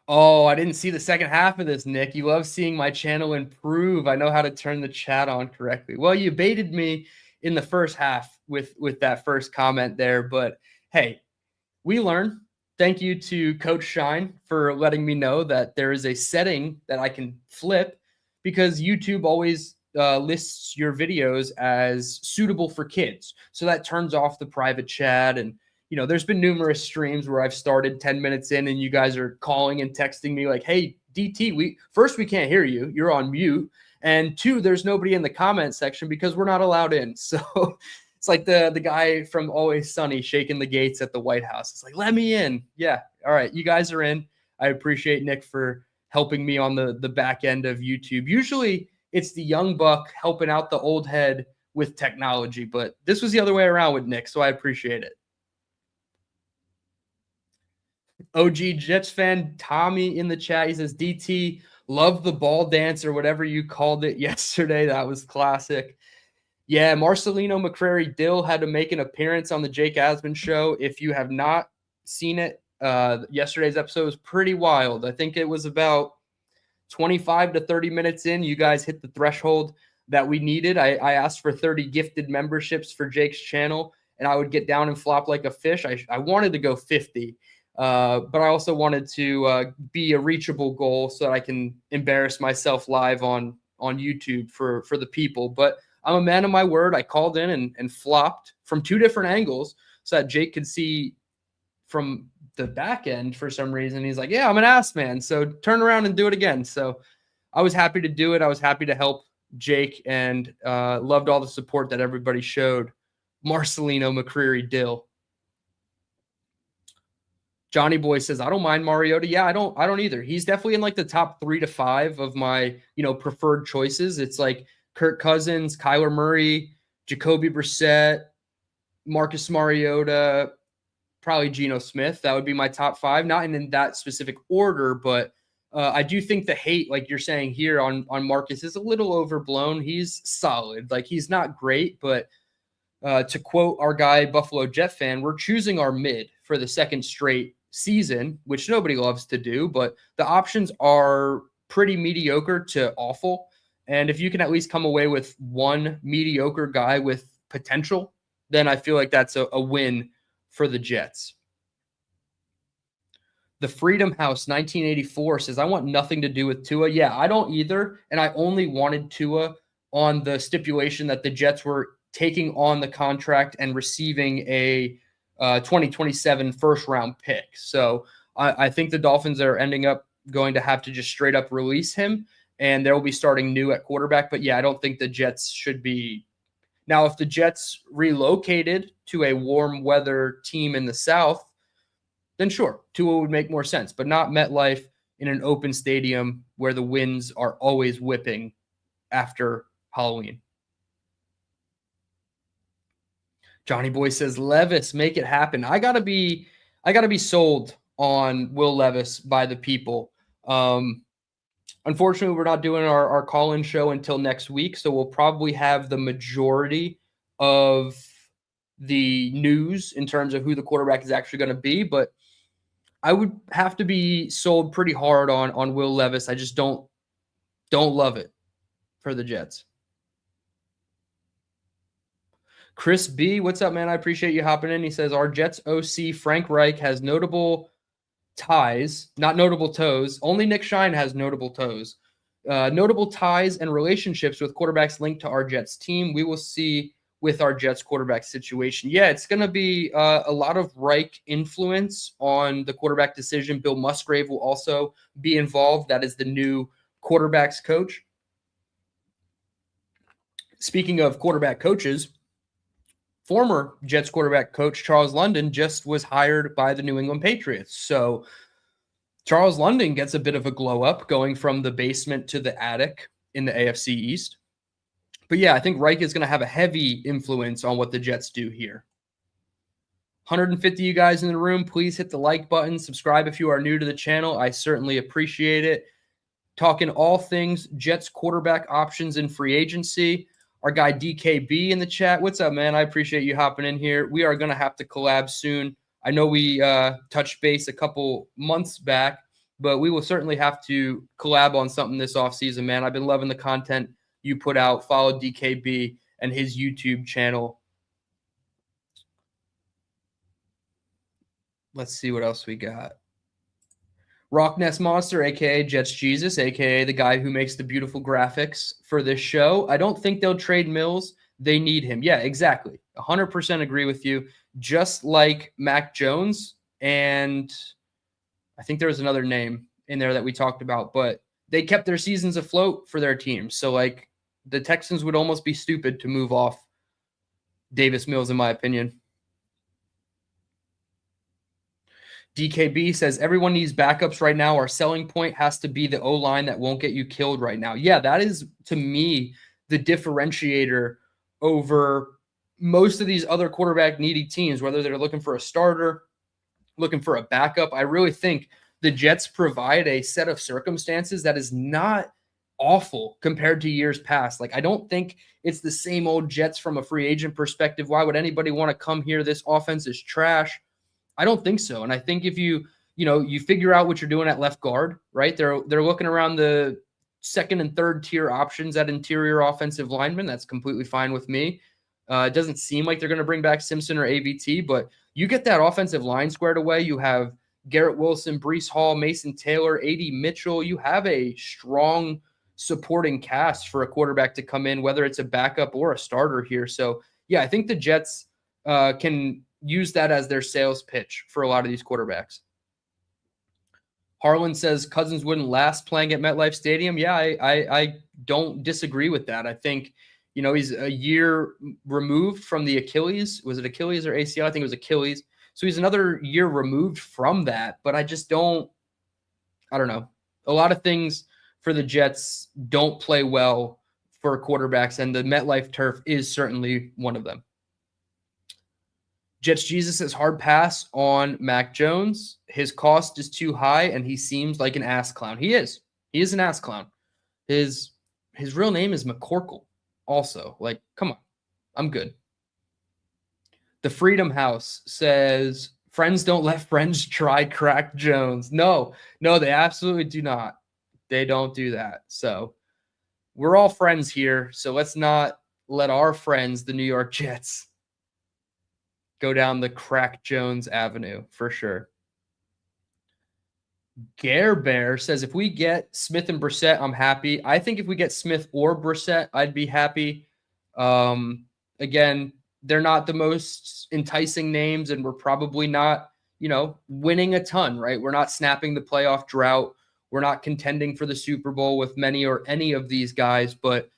Oh, I didn't see the second half of this, Nick. You love seeing my channel improve. I know how to turn the chat on correctly. Well, you baited me in the first half with that first comment there, but hey, we learn. Thank you to Coach Shine for letting me know that there is a setting that I can flip, because YouTube always lists your videos as suitable for kids. So that turns off the private chat. And there's been numerous streams where I've started 10 minutes in and you guys are calling and texting me like, "Hey, DT, we can't hear you. You're on mute. And 2, there's nobody in the comment section because we're not allowed in." So it's like the guy from Always Sunny shaking the gates at the White House. It's like, "Let me in." Yeah. All right. You guys are in. I appreciate Nick for helping me on the back end of YouTube. Usually it's the young buck helping out the old head with technology, but this was the other way around with Nick. So I appreciate it. OG Jets fan Tommy in the chat, he says, "DT, love the ball dance," or whatever you called it yesterday. That was classic. Yeah, Marcelino McCrary Dill had to make an appearance on the Jake Asman show. If you have not seen it, yesterday's episode was pretty wild. I think it was about 25 to 30 minutes in. You guys hit the threshold that we needed. I asked for 30 gifted memberships for Jake's channel, and I would get down and flop like a fish. I wanted to go 50. But I also wanted to be a reachable goal so that I can embarrass myself live on YouTube for the people. But I'm a man of my word. I called in and flopped from 2 different angles so that Jake could see from the back end for some reason. He's like, "Yeah, I'm an ass man, so turn around and do it again." So I was happy to do it. I was happy to help Jake, and loved all the support that everybody showed Marcelino McCreary Dill. Johnny Boy says, "I don't mind Mariota." Yeah, I don't either. He's definitely in like the top 3 to 5 of my, preferred choices. It's like Kirk Cousins, Kyler Murray, Jacoby Brissett, Marcus Mariota, probably Geno Smith. That would be my top 5. Not in that specific order, but I do think the hate, like you're saying here on Marcus, is a little overblown. He's solid. Like, he's not great, but to quote our guy, Buffalo Jet fan, we're choosing our mid for the second straight season, which nobody loves to do, but the options are pretty mediocre to awful. And if you can at least come away with one mediocre guy with potential, then I feel like that's a win for the Jets. The Freedom House 1984 says, "I want nothing to do with Tua." Yeah, I don't either. And I only wanted Tua on the stipulation that the Jets were taking on the contract and receiving a 2027 first round pick. So I think the Dolphins are ending up going to have to just straight up release him, and they'll be starting new at quarterback. But yeah, I don't think the Jets should be. Now, if the Jets relocated to a warm weather team in the South, then sure, Tua would make more sense, but not MetLife in an open stadium where the winds are always whipping after Halloween. Johnny Boy says, "Levis, make it happen." I gotta be sold on Will Levis by the people. Unfortunately, we're not doing our call-in show until next week, so we'll probably have the majority of the news in terms of who the quarterback is actually going to be. But I would have to be sold pretty hard on Will Levis. I just don't love it. for the Jets. Chris B, what's up, man? I appreciate you hopping in. He says, our Jets OC Frank Reich has notable ties, not notable toes. Only Nick Shine has notable toes. Notable ties and relationships with quarterbacks linked to our Jets team. We will see with our Jets quarterback situation. Yeah, it's going to be a lot of Reich influence on the quarterback decision. Bill Musgrave will also be involved. That is the new quarterbacks coach. Speaking of quarterback coaches, former Jets quarterback coach Charles London just was hired by the New England Patriots. So Charles London gets a bit of a glow up going from the basement to the attic in the AFC East. But yeah, I think Reich is going to have a heavy influence on what the Jets do here. 150 you guys in the room, please hit the like button. Subscribe if you are new to the channel. I certainly appreciate it. Talking all things Jets quarterback options in free agency. Our guy DKB in the chat. What's up, man? I appreciate you hopping in here. We are going to have to collab soon. I know we touched base a couple months back, but we will certainly have to collab on something this offseason, man. I've been loving the content you put out. Follow DKB and his YouTube channel. Let's see what else we got. Rock Nest Monster, a.k.a. Jets Jesus, a.k.a. the guy who makes the beautiful graphics for this show. I don't think they'll trade Mills. They need him. Yeah, exactly. 100% agree with you. Just like Mac Jones, and I think there was another name in there that we talked about, but they kept their seasons afloat for their teams. So, like, the Texans would almost be stupid to move off Davis Mills, in my opinion. DKB says, everyone needs backups right now. Our selling point has to be the O-line that won't get you killed right now. Yeah, that is, to me, the differentiator over most of these other quarterback-needy teams, whether they're looking for a starter, looking for a backup. I really think the Jets provide a set of circumstances that is not awful compared to years past. Like, I don't think it's the same old Jets from a free agent perspective. Why would anybody want to come here? This offense is trash. I don't think so. And I think if you figure out what you're doing at left guard, right? They're looking around the second and third tier options at interior offensive linemen. That's completely fine with me. It doesn't seem like they're going to bring back Simpson or AVT, but you get that offensive line squared away. You have Garrett Wilson, Breece Hall, Mason Taylor, A.D. Mitchell. You have a strong supporting cast for a quarterback to come in, whether it's a backup or a starter here. So, yeah, I think the Jets can use that as their sales pitch for a lot of these quarterbacks. Harlan says Cousins wouldn't last playing at MetLife Stadium. Yeah, I don't disagree with that. I think, he's a year removed from the Achilles. Was it Achilles or ACL? I think it was Achilles. So he's another year removed from that, but I don't know. A lot of things for the Jets don't play well for quarterbacks, and the MetLife turf is certainly one of them. Jets Jesus says hard pass on Mac Jones. His cost is too high, and he seems like an ass clown. He is. He is an ass clown. His real name is McCorkle also. Like, come on. I'm good. The Freedom House says, friends don't let friends try crack Jones. No, they absolutely do not. They don't do that. So we're all friends here, so let's not let our friends, the New York Jets, go down the crack Jones avenue for sure. Gare Bear says, if we get Smith and Brissett, I'm happy. I think if we get Smith or Brissett, I'd be happy. Again, they're not the most enticing names, and we're probably not, winning a ton, right? We're not snapping the playoff drought. We're not contending for the Super Bowl with many or any of these guys, but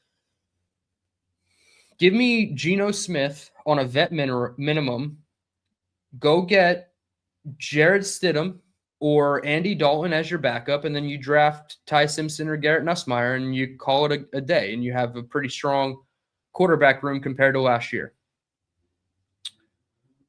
give me Geno Smith on a vet minimum. Go get Jared Stidham or Andy Dalton as your backup, and then you draft Ty Simpson or Garrett Nussmeier, and you call it a day, and you have a pretty strong quarterback room compared to last year.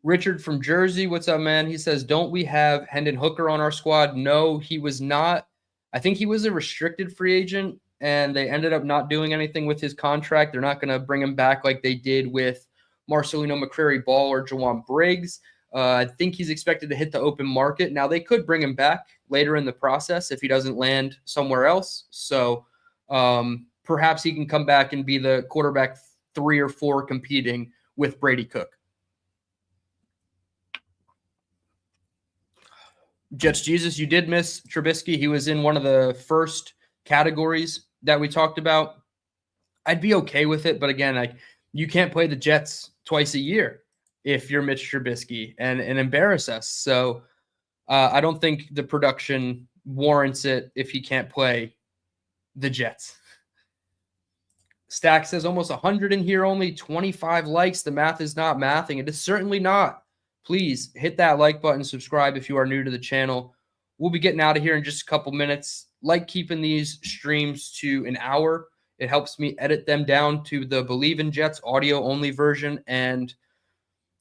Richard from Jersey, what's up, man? He says, don't we have Hendon Hooker on our squad? No, he was not. I think he was a restricted free agent, and they ended up not doing anything with his contract. They're not going to bring him back like they did with Marcelino McCrary-Ball or Jawan Briggs. I think he's expected to hit the open market. Now, they could bring him back later in the process if he doesn't land somewhere else. So, perhaps he can come back and be the quarterback 3 or 4 competing with Brady Cook. Jets Jesus, you did miss Trubisky. He was in one of the first categories that we talked about. I'd be okay with it, but again, you can't play the Jets twice a year if you're Mitch Trubisky and embarrass us. So I don't think the production warrants it if he can't play the Jets. Stack says almost 100 in here, only 25 likes. The math is not mathing. It is certainly not. Please hit that like button, subscribe if you are new to the channel. We'll be getting out of here in just a couple minutes. Like keeping these streams to an hour. It helps me edit them down to the Believe in Jets audio-only version. And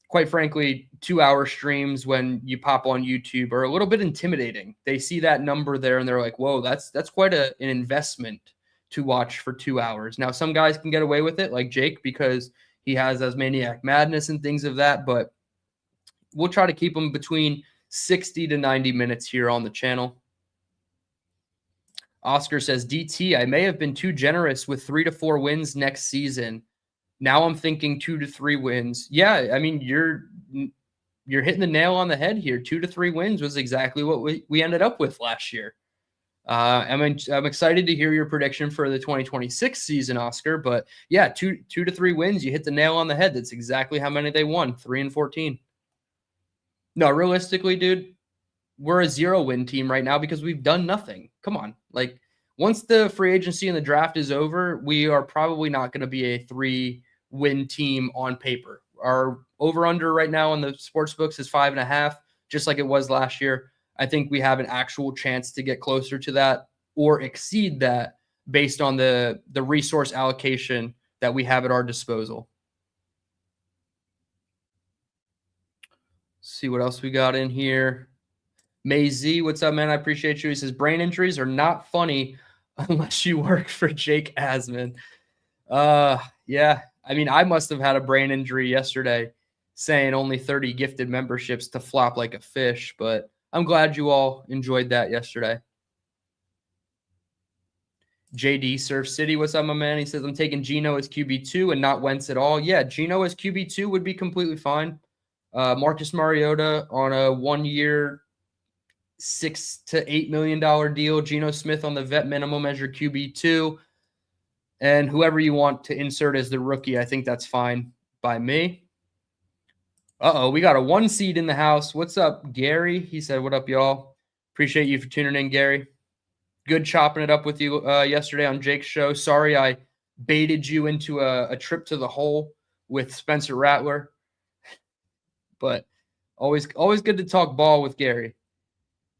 quite frankly, 2-hour streams when you pop on YouTube are a little bit intimidating. They see that number there and they're like, whoa, that's quite an investment to watch for 2 hours. Now, some guys can get away with it, like Jake, because he has Maniac Madness and things of that, but we'll try to keep them between 60 to 90 minutes here on the channel. Oscar says, DT, I may have been too generous with 3 to 4 wins next season. Now I'm thinking 2 to 3 wins. Yeah, I mean, you're hitting the nail on the head here. 2 to 3 wins was exactly what we ended up with last year. I'm excited to hear your prediction for the 2026 season, Oscar. But yeah, 2 to 3 wins. You hit the nail on the head. That's exactly how many they won. 3-14. No, realistically, dude, we're a 0-win team right now because we've done nothing. Come on. Like, once the free agency and the draft is over, we are probably not going to be a 3-win team on paper. Our over-under right now on the sports books is 5.5, just like it was last year. I think we have an actual chance to get closer to that or exceed that based on the resource allocation that we have at our disposal. See what else we got in here. May Z, what's up, man? I appreciate you. He says, brain injuries are not funny unless you work for Jake Asman. Yeah. I mean, I must have had a brain injury yesterday saying only 30 gifted memberships to flop like a fish, but I'm glad you all enjoyed that yesterday. JD Surf City, what's up, my man? He says, I'm taking Geno as QB2 and not Wentz at all. Yeah, Geno as QB2 would be completely fine. Marcus Mariota on a 1-year, $6 to $8 million deal. Geno Smith on the vet minimum as your QB2. And whoever you want to insert as the rookie, I think that's fine by me. We got a 1 seed in the house. What's up, Gary? He said, what up, y'all? Appreciate you for tuning in, Gary. Good chopping it up with you yesterday on Jake's show. Sorry I baited you into a trip to the hole with Spencer Rattler. But always good to talk ball with Gary.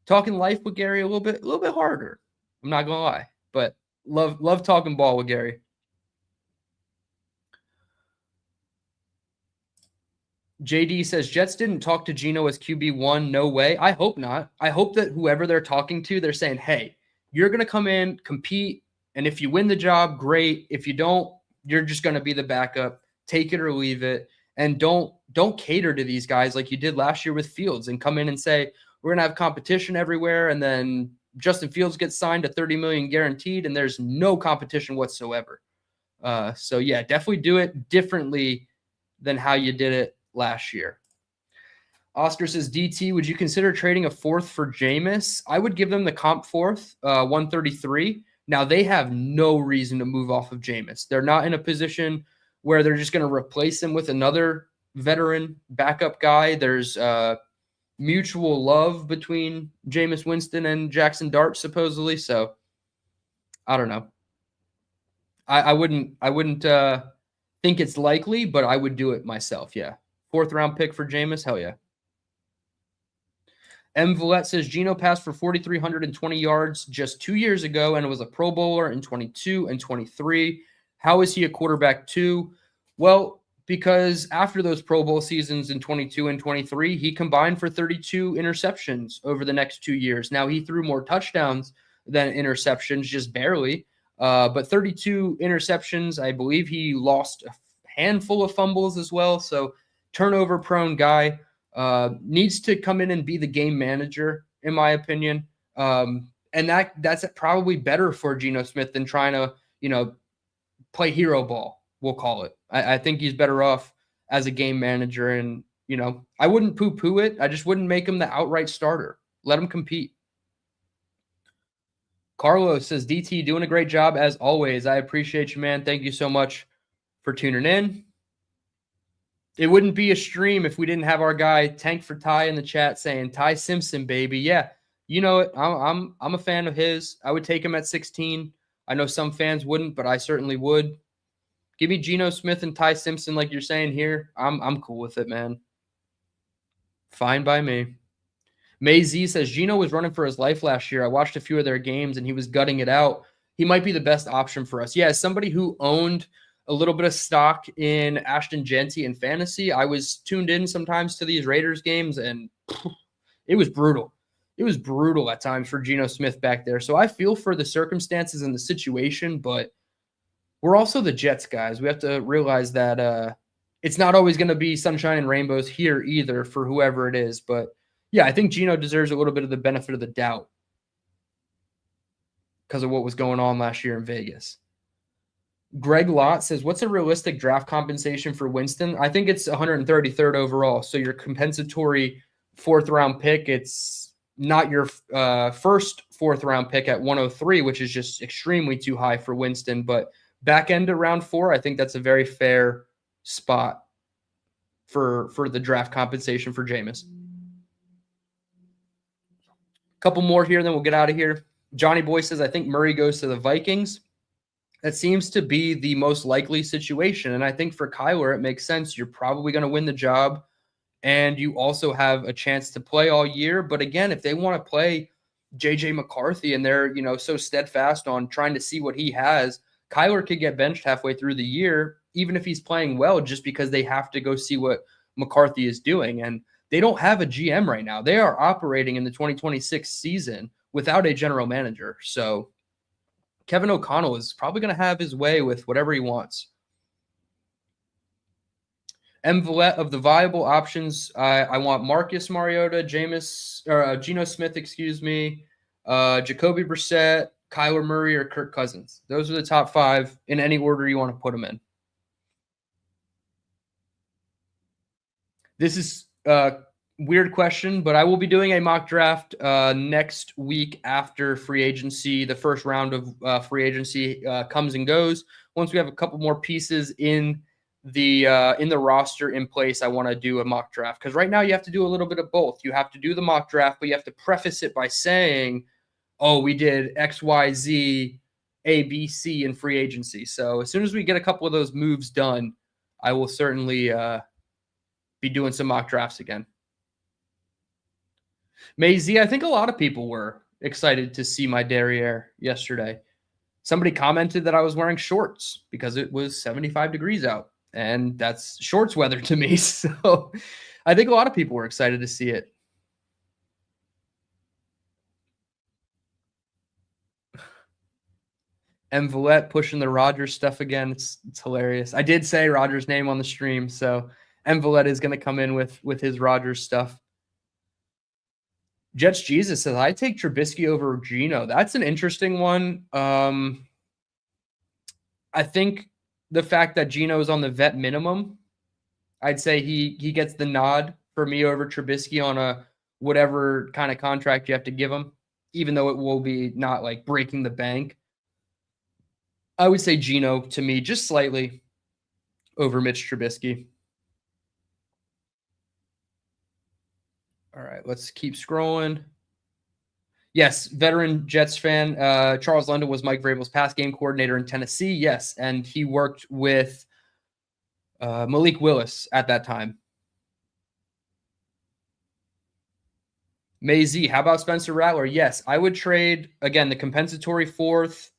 Talking life with Gary a little bit harder. I'm not gonna lie, but love talking ball with Gary. JD says Jets didn't talk to Geno as QB1. No way. I hope not. I hope that whoever they're talking to, they're saying, hey, you're gonna come in, compete, and if you win the job, great. If you don't, you're just gonna be the backup. Take it or leave it, and don't cater to these guys like you did last year with Fields and come in and say, we're going to have competition everywhere, and then Justin Fields gets signed to $30 million guaranteed, and there's no competition whatsoever. So, yeah, definitely do it differently than how you did it last year. Oscar says, DT, would you consider trading a 4th for Jameis? I would give them the comp 4th, 133. Now, they have no reason to move off of Jameis. They're not in a position where they're just going to replace him with another veteran backup guy. There's mutual love between Jameis Winston and Jackson Dart, supposedly. So I don't know. I wouldn't think it's likely, but I would do it myself. Yeah. 4th round pick for Jameis. Hell yeah. M. Villette says Geno passed for 4,320 yards just 2 years ago and was a Pro Bowler in 22 and 23. How is he a quarterback 2? Well, because after those Pro Bowl seasons in 22 and 23, he combined for 32 interceptions over the next 2 years. Now, he threw more touchdowns than interceptions, just barely. But 32 interceptions, I believe he lost a handful of fumbles as well. So turnover-prone guy, needs to come in and be the game manager, in my opinion. And that's probably better for Geno Smith than trying to, play hero ball, we'll call it. I think he's better off as a game manager. And, I wouldn't poo-poo it. I just wouldn't make him the outright starter. Let him compete. Carlos says, DT, doing a great job as always. I appreciate you, man. Thank you so much for tuning in. It wouldn't be a stream if we didn't have our guy Tank for Ty in the chat saying, Ty Simpson, baby. Yeah, you know it. I'm a fan of his. I would take him at 16. I know some fans wouldn't, but I certainly would. Give me Geno Smith and Ty Simpson like you're saying here. I'm cool with it, man. Fine by me. May Z says, Geno was running for his life last year. I watched a few of their games, and he was gutting it out. He might be the best option for us. Yeah, as somebody who owned a little bit of stock in Ashton Genty in fantasy, I was tuned in sometimes to these Raiders games, and it was brutal. It was brutal at times for Geno Smith back there. So I feel for the circumstances and the situation, but we're also the Jets, guys. We have to realize that it's not always going to be sunshine and rainbows here either for whoever it is. But yeah, I think Geno deserves a little bit of the benefit of the doubt because of what was going on last year in Vegas. Greg Lott says, what's a realistic draft compensation for Winston? I think it's 133rd overall. So your compensatory fourth-round pick, it's not your first fourth-round pick at 103, which is just extremely too high for Winston. But back end of round 4, I think that's a very fair spot for the draft compensation for Jameis. Couple more here, then we'll get out of here. Johnny Boy says, I think Murray goes to the Vikings. That seems to be the most likely situation. And I think for Kyler, it makes sense. You're probably going to win the job, and you also have a chance to play all year. But again, if they want to play J.J. McCarthy and they're, so steadfast on trying to see what he has, Kyler could get benched halfway through the year, even if he's playing well, just because they have to go see what McCarthy is doing. And they don't have a GM right now. They are operating in the 2026 season without a general manager. So Kevin O'Connell is probably going to have his way with whatever he wants. M. Villette, of the viable options, I want Marcus Mariota, Geno Smith, Jacoby Brissett, Kyler Murray, or Kirk Cousins. Those are the top 5 in any order you want to put them in. This is a weird question, but I will be doing a mock draft next week after free agency. The first round of free agency comes and goes. Once we have a couple more pieces in the roster in place, I want to do a mock draft, because right now you have to do a little bit of both. You have to do the mock draft, but you have to preface it by saying, oh, we did X, Y, Z, A, B, C in free agency. So as soon as we get a couple of those moves done, I will certainly be doing some mock drafts again. Mazy, I think a lot of people were excited to see my derriere yesterday. Somebody commented that I was wearing shorts because it was 75 degrees out, and that's shorts weather to me. So I think a lot of people were excited to see it. And Villette pushing the Rodgers stuff again. It's hilarious. I did say Rodgers' name on the stream, so M. Villette is going to come in with his Rodgers stuff. Jets Jesus says, I take Trubisky over Geno. That's an interesting one. I think the fact that Geno is on the vet minimum, I'd say he gets the nod for me over Trubisky on a whatever kind of contract you have to give him, even though it will be not like breaking the bank. I would say Geno to me just slightly over Mitch Trubisky. All right, let's keep scrolling. Yes, veteran Jets fan. Charles London was Mike Vrabel's pass game coordinator in Tennessee. Yes, and he worked with Malik Willis at that time. Mazy, how about Spencer Rattler? Yes, I would trade, again, the compensatory fourth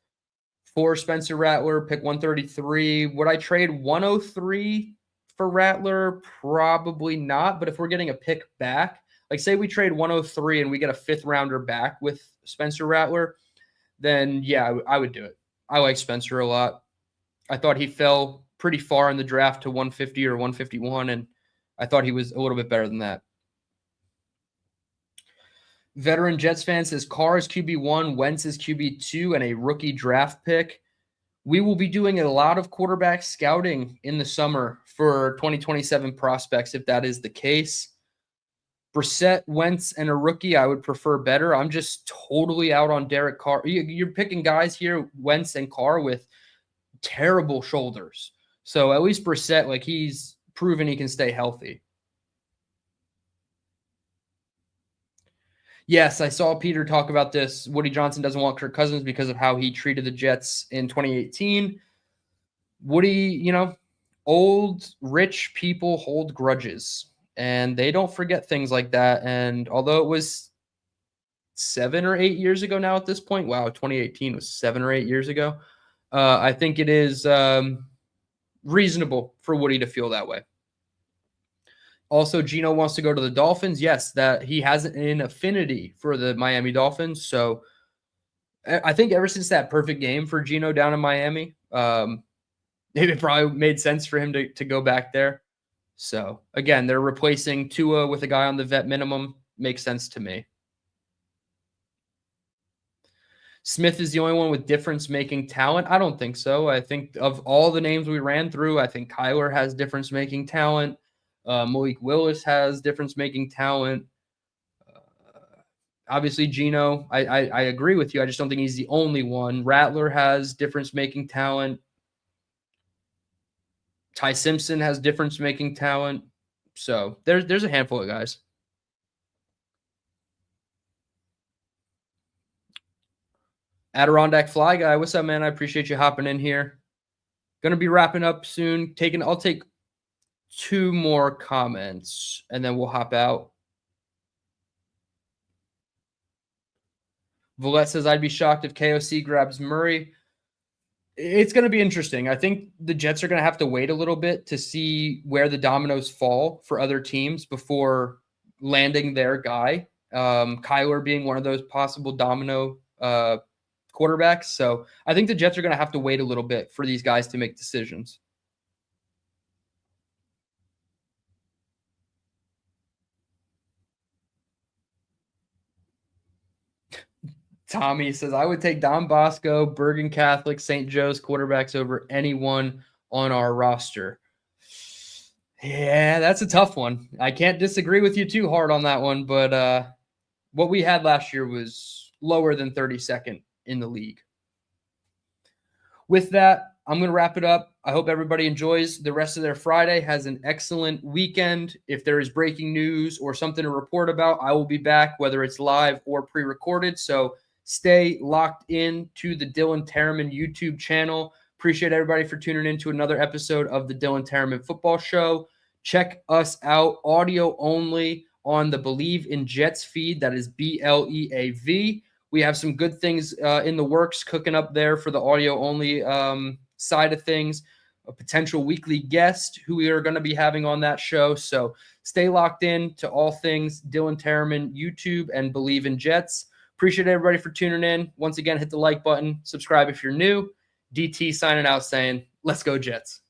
for Spencer Rattler, pick 133. Would I trade 103 for Rattler? Probably not, but if we're getting a pick back, like say we trade 103 and we get a 5th rounder back with Spencer Rattler, then yeah, I would do it. I like Spencer a lot. I thought he fell pretty far in the draft to 150 or 151, and I thought he was a little bit better than that. Veteran Jets fan says Carr is QB1, Wentz is QB2, and a rookie draft pick. We will be doing a lot of quarterback scouting in the summer for 2027 prospects, if that is the case. Brissett, Wentz, and a rookie, I would prefer better. I'm just totally out on Derek Carr. You're picking guys here, Wentz and Carr, with terrible shoulders. So at least Brissett, like, he's proven he can stay healthy. Yes, I saw Peter talk about this. Woody Johnson doesn't want Kirk Cousins because of how he treated the Jets in 2018. Woody, old rich people hold grudges, and they don't forget things like that. And although it was 7 or 8 years ago now at this point, wow, 2018 was 7 or 8 years ago, I think it is reasonable for Woody to feel that way. Also, Geno wants to go to the Dolphins. Yes, that he has an affinity for the Miami Dolphins. So I think ever since that perfect game for Geno down in Miami, it probably made sense for him to go back there. So again, they're replacing Tua with a guy on the vet minimum. Makes sense to me. Smith is the only one with difference-making talent. I don't think so. I think of all the names we ran through, I think Kyler has difference-making talent. Malik Willis has difference-making talent. Obviously, Geno, I agree with you. I just don't think he's the only one. Rattler has difference-making talent. Ty Simpson has difference-making talent. So there's a handful of guys. Adirondack Fly Guy, what's up, man? I appreciate you hopping in here. Going to be wrapping up soon. I'll take 2 more comments, and then we'll hop out. Villette says, I'd be shocked if KOC grabs Murray. It's going to be interesting. I think the Jets are going to have to wait a little bit to see where the dominoes fall for other teams before landing their guy. Kyler being one of those possible domino quarterbacks. So I think the Jets are going to have to wait a little bit for these guys to make decisions. Tommy says, I would take Don Bosco, Bergen Catholic, St. Joe's quarterbacks over anyone on our roster. Yeah, that's a tough one. I can't disagree with you too hard on that one, but what we had last year was lower than 32nd in the league. With that, I'm going to wrap it up. I hope everybody enjoys the rest of their Friday, has an excellent weekend. If there is breaking news or something to report about, I will be back, whether it's live or pre-recorded. So stay locked in to the Dylan Tereman YouTube channel. Appreciate everybody for tuning in to another episode of the Dylan Tereman Football Show. Check us out audio only on the Believe in Jets feed. That is BLEAV. We have some good things in the works cooking up there for the audio only side of things. A potential weekly guest who we are going to be having on that show. So stay locked in to all things Dylan Tereman YouTube and Believe in Jets. Appreciate everybody for tuning in. Once again, hit the like button, subscribe if you're new. DT signing out saying, let's go Jets.